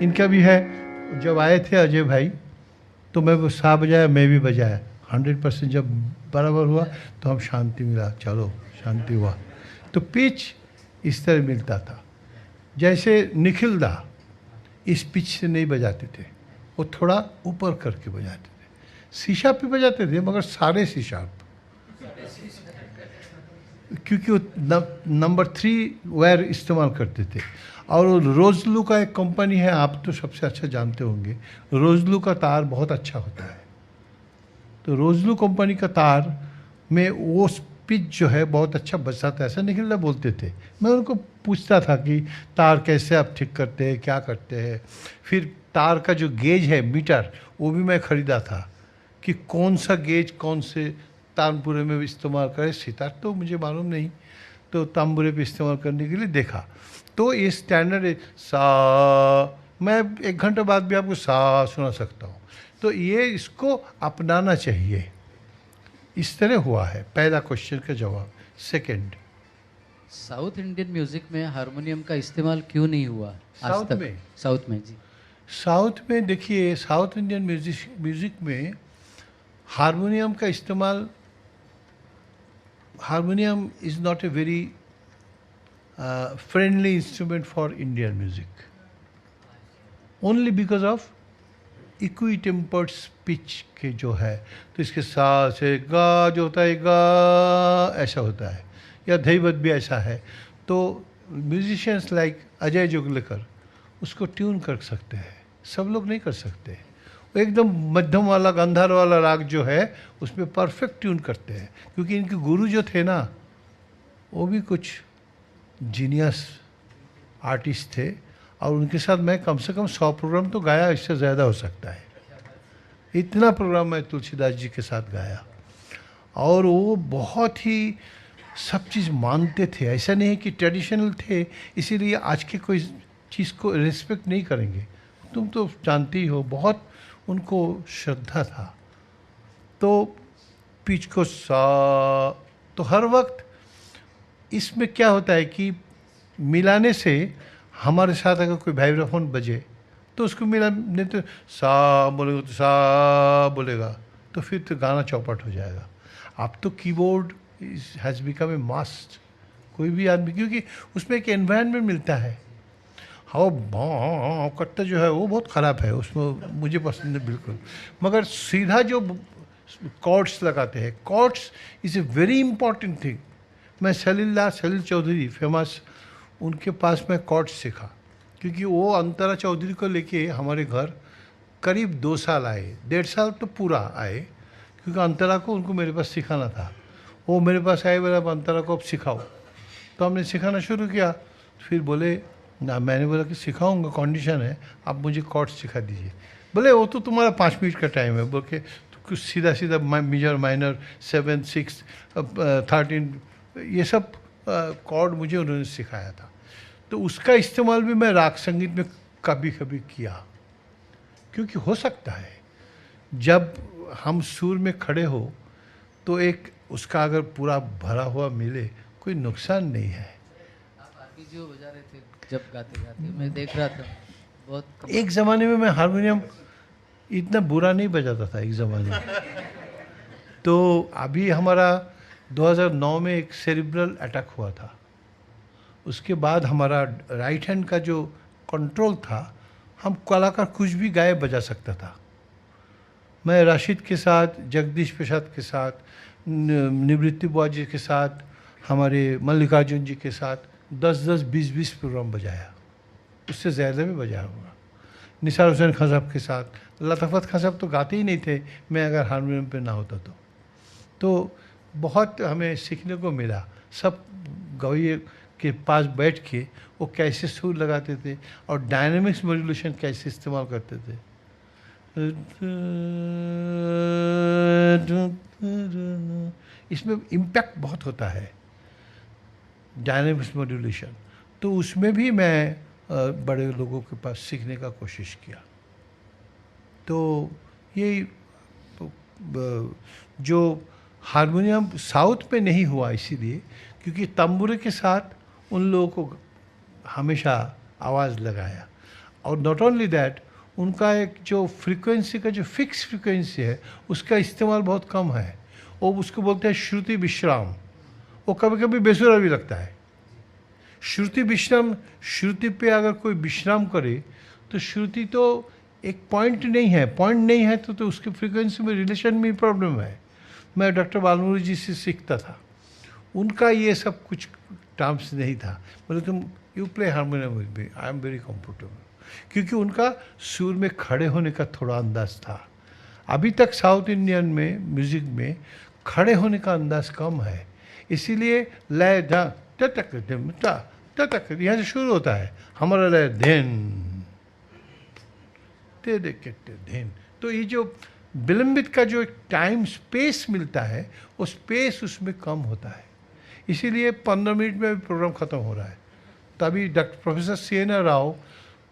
इनका भी है। जब आए थे अजय भाई तो मैं वो सा बजाया, मैं भी बजाया। 100% जब बराबर हुआ तो हम शांति मिला, चलो शांति हुआ। तो पिच इस तरह मिलता था। जैसे निखिल दा इस पिच से नहीं बजाते थे, वो थोड़ा ऊपर करके बजाते थे। सी-शार्प भी बजाते थे, मगर सारे सी-शार्प, क्योंकि वो नंबर 3 वायर इस्तेमाल करते थे। और रोजलू का एक कंपनी है, आप तो सबसे अच्छा जानते होंगे, रोजलू का तार बहुत अच्छा होता है। तो रोजलू कंपनी का तार में वो पिच जो है बहुत अच्छा बजता था, ऐसा निखिल दा बोलते थे। मैं उनको पूछता था कि तार कैसे आप ठीक करते हैं, क्या करते हैं। फिर तार का जो गेज है मीटर, वो भी मैं ख़रीदा था कि कौन सा गेज कौन से तानपुरे में इस्तेमाल करें। सितार तो मुझे मालूम नहीं, तो तांबुरे पे इस्तेमाल करने के लिए देखा। तो ये स्टैंडर्ड है। सा, मैं 1 घंटे बाद भी आपको सा सुना सकता हूँ। तो ये इसको अपनाना चाहिए। इस तरह हुआ है। पहला क्वेश्चन का जवाब। सेकंड,
साउथ इंडियन म्यूजिक में हारमोनियम का इस्तेमाल क्यों नहीं हुआ आज
साउथ
तक?
में?
साउथ में जी।
साउथ में देखिए, साउथ इंडियन म्यूजिक में हारमोनियम का इस्तेमाल, harmonium is not a very friendly instrument for Indian music, only because of equi tempered speech के जो है। तो इसके सा से गा जो होता है, गा ऐसा होता है, या धैवत भी ऐसा है। तो म्यूजिशियंस लाइक अजय जोगलेकर उसको ट्यून कर सकते हैं, सब लोग नहीं कर सकते। वो एकदम मध्यम वाला गंधार वाला राग जो है उसमें परफेक्ट ट्यून करते हैं, क्योंकि इनके गुरु जो थे ना, वो भी कुछ जीनियस आर्टिस्ट थे। और उनके साथ मैं कम से कम 100 प्रोग्राम तो गाया, इससे ज़्यादा हो सकता है। इतना प्रोग्राम मैं तुलसीदास जी के साथ गाया। और वो बहुत ही सब चीज़ मानते थे। ऐसा नहीं है कि ट्रेडिशनल थे इसीलिए आज के कोई चीज़ को रिस्पेक्ट नहीं करेंगे। तुम तो जानती हो, बहुत उनको श्रद्धा था। तो पिच को सा, तो हर वक्त इसमें क्या होता है कि मिलाने से हमारे साथ अगर कोई वाइब्राफोन बजे तो उसको मिलाने, तो सा बोलेगा तो सा बोलेगा, तो फिर तो गाना चौपट हो जाएगा। अब तो keyboard has become a must, कोई भी आदमी, क्योंकि उसमें एक एनवायरनमेंट मिलता है। हाँ कट्टा जो है वो बहुत ख़राब है, उसमें मुझे पसंद है बिल्कुल। मगर सीधा जो कॉर्ड्स लगाते हैं, chords is a very important thing. मैं सलील चौधरी फेमस, उनके पास मैं कॉर्ड्स सीखा, क्योंकि वो अंतरा चौधरी को लेके हमारे घर करीब 2 साल आए, 1.5 साल तो पूरा आए, क्योंकि अंतरा को उनको मेरे पास सिखाना था। वो मेरे पास आए, बोला अंतरा को अब सिखाओ। तो हमने सिखाना शुरू किया। फिर बोले ना, मैंने बोला कि सिखाऊंगा, कंडीशन है आप मुझे कॉर्ड्स सिखा दीजिए। बोले वो तो तुम्हारा 5 मिनट का टाइम है, बोल के कुछ सीधा सीधा मेजर माइनर 7 6 13 ये सब कॉर्ड मुझे उन्होंने सिखाया था। तो उसका इस्तेमाल भी मैं राग संगीत में कभी कभी किया, क्योंकि हो सकता है जब हम सुर में खड़े हो तो एक उसका अगर पूरा भरा हुआ मिले, कोई नुकसान नहीं है।
आप आरपीजीओ बजा रहे थे जब गाते गाते, मैं देख रहा था बहुत।
एक ज़माने में मैं हारमोनियम इतना बुरा नहीं बजाता था एक ज़माने में। तो अभी हमारा 2009 में एक सेरिब्रल अटैक हुआ था। उसके बाद हमारा राइट हैंड का जो कंट्रोल था, हम कलाकार कुछ भी गाए बजा सकता था। मैं राशिद के साथ, जगदीश प्रसाद के साथ, निवृत्ति बुआ जी के साथ, हमारे मल्लिकार्जुन जी के साथ 10-10, 20-20 प्रोग्राम बजाया, उससे ज़्यादा भी बजाया होगा। निसार हुसैन खान साहब के साथ, लताफत खान साहब तो गाते ही नहीं थे, मैं अगर हारमोनियम पे ना होता तो बहुत हमें सीखने को मिला। सब गवैये के पास बैठ के वो कैसे सुर लगाते थे और डायनेमिक्स मॉड्यूलेशन कैसे इस्तेमाल करते थे। इसमें इम्पैक्ट बहुत होता है डायनेमिक्स मॉड्यूलेशन। तो उसमें भी मैं बड़े लोगों के पास सीखने का कोशिश किया। तो ये जो हारमोनियम साउथ में नहीं हुआ इसीलिए क्योंकि तंबूरे के साथ उन लोगों को हमेशा आवाज़ लगाया। और नॉट ओनली दैट, उनका एक जो फ्रीक्वेंसी का जो फिक्स फ्रीक्वेंसी है उसका इस्तेमाल बहुत कम है। वो उसको बोलते हैं श्रुति विश्राम। वो कभी कभी बेसुरा भी लगता है। श्रुति विश्राम, श्रुति पे अगर कोई विश्राम करे तो श्रुति तो एक पॉइंट नहीं है, पॉइंट नहीं है तो उसकी फ्रीक्वेंसी में रिलेशन में प्रॉब्लम है। मैं डॉक्टर बालमुरली जी से सीखता था, उनका ये सब कुछ टर्म्स नहीं था। बोले तुम you play harmonium with me, I am very comfortable, क्योंकि उनका सुर में खड़े होने का थोड़ा अंदाज था। अभी तक साउथ इंडियन में म्यूज़िक में खड़े होने का अंदाज कम है, इसीलिए लय धा तक तक यहाँ से शुरू होता है हमारा लय धैन ते दे केते धेन। तो ये जो विलंबित का जो टाइम स्पेस मिलता है वो स्पेस उसमें कम होता है, इसीलिए 15 मिनट में प्रोग्राम ख़त्म हो रहा है। तभी doctor professor C N. Rao,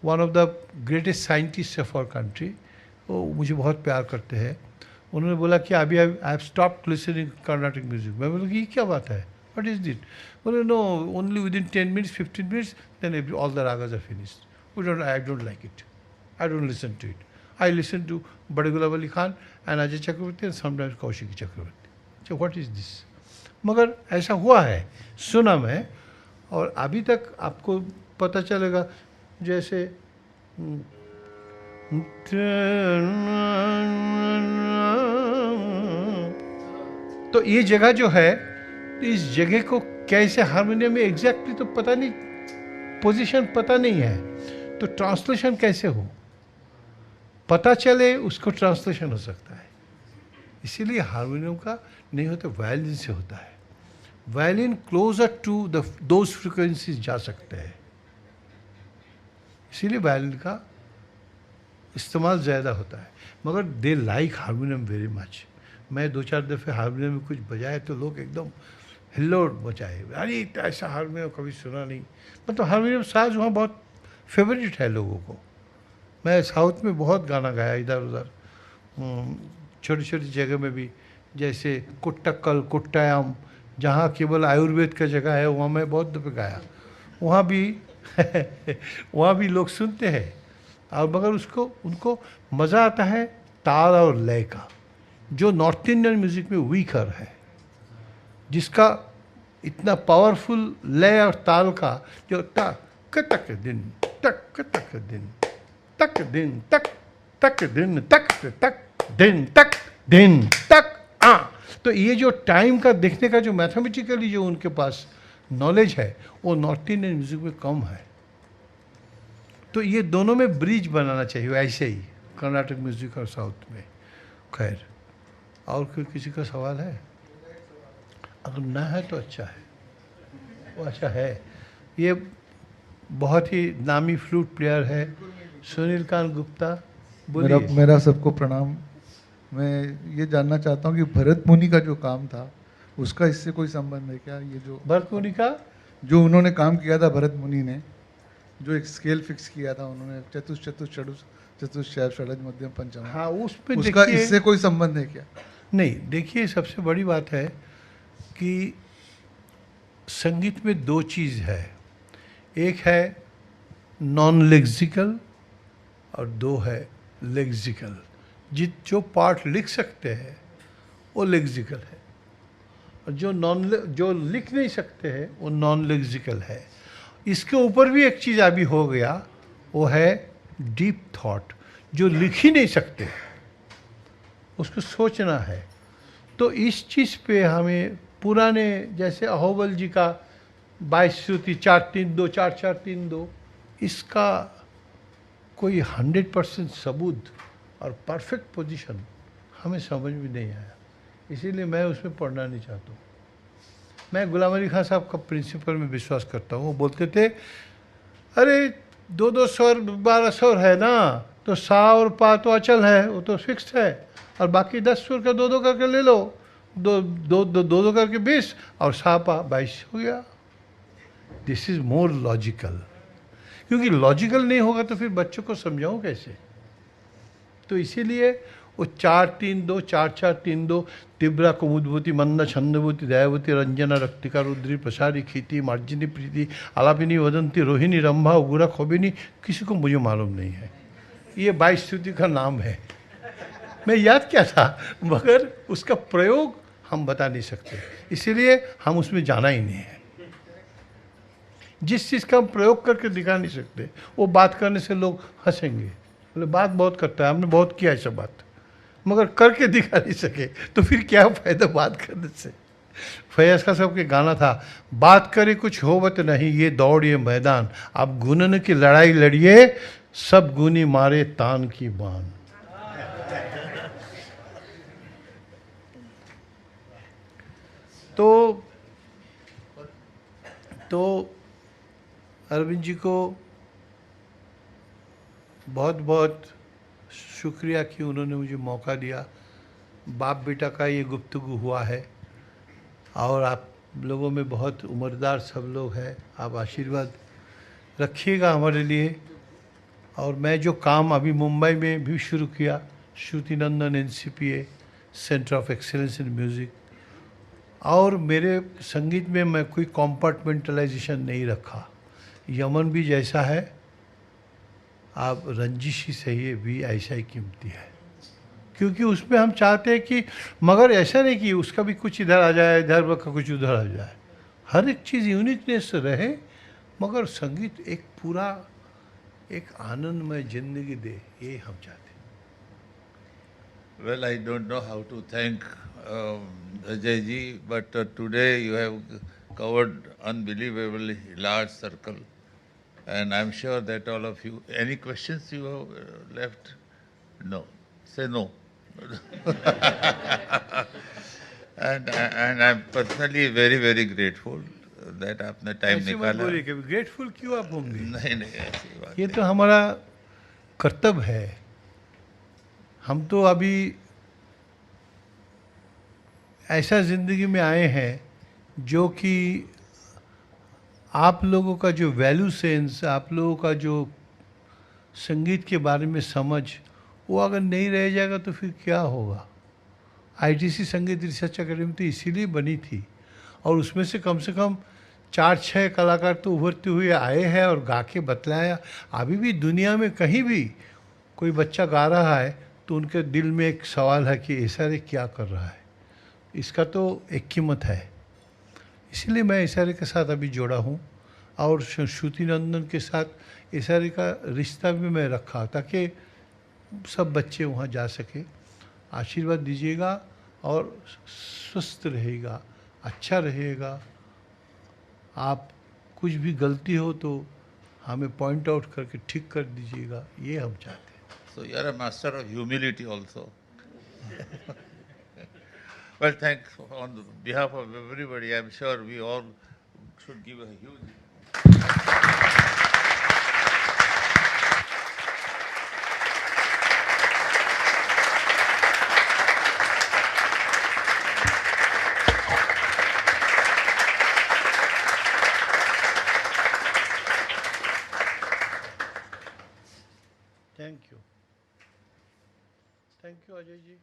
one of the greatest scientist of our country, वो मुझे बहुत प्यार करते हैं, उन्होंने बोला कि अभी I have stopped listening Carnatic music. मैं बोला कि ये क्या बात है, व्हाट इज दिट? बोले no, only within 10 minutes 15 minutes then all the ragas are finished. I don't like it, I don't listen to it. I listen to Bade Gulab Ali Khan and Ajoy Chakrabarty and sometimes Kaushiki Chakrabarty. So what is this? मगर ऐसा हुआ है, सुना मैं, और अभी तक आपको पता चलेगा जैसे तो ये जगह जो है, इस जगह को कैसे हारमोनियम में एग्जैक्टली तो पता नहीं, पोजीशन पता नहीं है, तो ट्रांसलेशन कैसे हो, पता चले उसको ट्रांसलेशन हो सकता है। इसीलिए हारमोनियम का नहीं होता, वायलिन से होता है। Violin closer to those frequencies जा सकते हैं, इसीलिए वायलिन का इस्तेमाल ज़्यादा होता है। मगर they like harmonium very much. मैं 2-4 दफ़े हारमोनियम में कुछ बजाए तो लोग एकदम हिल्लोड़ बजाए, अरे ऐसा हारमोनियम कभी सुना नहीं। मतलब हारमोनियम साज वहाँ बहुत फेवरेट है लोगों को। मैं साउथ में बहुत गाना गाया इधर उधर, छोटी छोटी जगह में भी, जैसे कुट्टक्कल, कुट्टायम, जहाँ केवल आयुर्वेद का जगह है, वहाँ मैं बहुत दफ़े गाया। वहाँ भी वहाँ भी लोग सुनते हैं, और मगर उनको मज़ा आता है ताल और लय का, जो नॉर्थ इंडियन म्यूज़िक में वीकर है, जिसका इतना पावरफुल लय और ताल का, जो तक तक दिन तक तक दिन तक दिन तक तक दिन तक तक दिन तक दिन तक आ। तो ये जो टाइम का देखने का जो मैथमेटिकली जो उनके पास नॉलेज है, वो नॉर्थ इंडियन म्यूजिक में कम है। तो ये दोनों में ब्रिज बनाना चाहिए, ऐसे ही कर्नाटक म्यूजिक और साउथ में। खैर, और कोई किसी का सवाल है? अगर ना है तो अच्छा है, वो अच्छा है। ये बहुत ही नामी फ्लूट प्लेयर है सुनील कांत गुप्ता।
मेरा सबको प्रणाम। मैं ये जानना चाहता हूँ कि भरत मुनि का जो काम था उसका इससे कोई संबंध है क्या? ये जो
भरत मुनि का
जो उन्होंने काम किया था, भरत मुनि ने जो एक स्केल फिक्स किया था, उन्होंने चतुष्षड षडज मध्यम पंचम,
हाँ, उसमें
उसका इससे कोई संबंध है क्या?
नहीं, देखिए सबसे बड़ी बात है कि संगीत में 2 चीज़ है, एक है नॉन लेक्सिकल और 2 है लेक्सिकल। जो पार्ट लिख सकते हैं वो लेक्सिकल है, और जो लिख नहीं सकते हैं वो नॉन लेक्सिकल है। इसके ऊपर भी एक चीज़ अभी हो गया, वो है डीप थॉट। जो लिख ही नहीं सकते उसको सोचना है। तो इस चीज़ पे हमें पुराने जैसे अहोबल जी का 22 श्रुति 4-3-2 4-4-3-2, इसका कोई 100% सबूत और परफेक्ट पोजीशन हमें समझ में नहीं आया, इसीलिए मैं उसमें पढ़ना नहीं चाहता हूँ। मैं गुलाम अली खान साहब का प्रिंसिपल में विश्वास करता हूँ। वो बोलते थे, अरे 2-2 स्वर 12 स्वर है ना, तो सा और पा तो अचल है, वो तो फिक्स्ड है, और बाकी 10 स्वर का 2-2 करके ले लो, 2-2 करके 20 और सा पा 22 हो गया। दिस इज मोर लॉजिकल, क्योंकि लॉजिकल नहीं होगा तो फिर बच्चों को समझाऊँ कैसे? तो इसीलिए वो 4-3-2 4-4-3-2 तिब्रा कुमुदभूति मंद छंदभूति दयावती रंजना रक्तिका रुद्री प्रसारी खीति मार्जिनी प्रीति आलापिनी वदंती रोहिणी रंभा उगुरा खोबिनी, किसी को मुझे मालूम नहीं है। ये 22 श्रुति का नाम है, मैं याद क्या था, मगर उसका प्रयोग हम बता नहीं सकते, इसीलिए हम उसमें जाना ही नहीं है। जिस चीज़ का हम प्रयोग करके दिखा नहीं सकते, वो बात करने से लोग हंसेंगे, बोले बात बहुत करता है, हमने बहुत किया ऐसा बात, मगर करके दिखा नहीं सके, तो फिर क्या फ़ायदा बात करने से। फैज़ खान साहब के गाना था, बात करे कुछ होवत नहीं ये दौड़ ये मैदान, आप गुनन की लड़ाई लड़िए सब गुनी मारे तान की बान। तो अरविंद जी को बहुत बहुत शुक्रिया कि उन्होंने मुझे मौका दिया। बाप बेटा का ये गुफ्तगू हुआ है और आप लोगों में बहुत उम्रदार सब लोग हैं, आप आशीर्वाद रखिएगा हमारे लिए। और मैं जो काम अभी मुंबई में भी शुरू किया, श्रुति नंदन NCPA centre of excellence in music, और मेरे संगीत में मैं कोई कॉम्पार्टमेंटलाइजेशन नहीं रखा। यमन भी जैसा है, आप रंजिश ही सही भी ऐसा ही कीमती है, क्योंकि उसमें हम चाहते हैं कि, मगर ऐसा नहीं कि उसका भी कुछ इधर आ जाए, इधर का कुछ उधर आ जाए, हर एक चीज़ यूनिकनेस रहे, मगर संगीत एक पूरा एक आनंदमय जिंदगी दे, ये हम चाहते हैं।
Well, I don't know how to thank Ajay ji, but today you have covered unbelievably large circle, and I'm sure that all of you. Any questions you have left? No. Say no. and I'm personally very very grateful that आपने time
ऐसे मत
निकाला।
बोलिए कभी, grateful क्यों आप होंगे?
नहीं नहीं ऐसी बात
ये
नहीं।
तो हमारा कर्तव्य है। हम तो अभी ऐसा ज़िंदगी में आए हैं जो कि आप लोगों का जो वैल्यू सेंस, आप लोगों का जो संगीत के बारे में समझ, वो अगर नहीं रह जाएगा तो फिर क्या होगा। ITC संगीत रिसर्च अकेडमी तो इसीलिए बनी थी, और उसमें से कम 4-6 कलाकार तो उभरते हुए आए हैं और गा के बतलाया। अभी भी दुनिया में कहीं भी कोई बच्चा गा रहा है तो उनके दिल में एक सवाल है कि इशारे क्या कर रहा है, इसका तो एक कीमत है। इसीलिए मैं इशारे के साथ अभी जोड़ा हूँ, और श्रुति नंदन के साथ इशारे का रिश्ता भी मैं रखा ताकि सब बच्चे वहाँ जा सके। आशीर्वाद दीजिएगा और स्वस्थ रहेगा, अच्छा रहेगा। आप कुछ भी गलती हो तो हमें पॉइंट आउट करके ठीक कर दीजिएगा, ये हम चाहते हैं।
So you are a master of humility also. Well, thanks on behalf of everybody. I'm sure we all should give a huge.
Thank you, Ajay ji.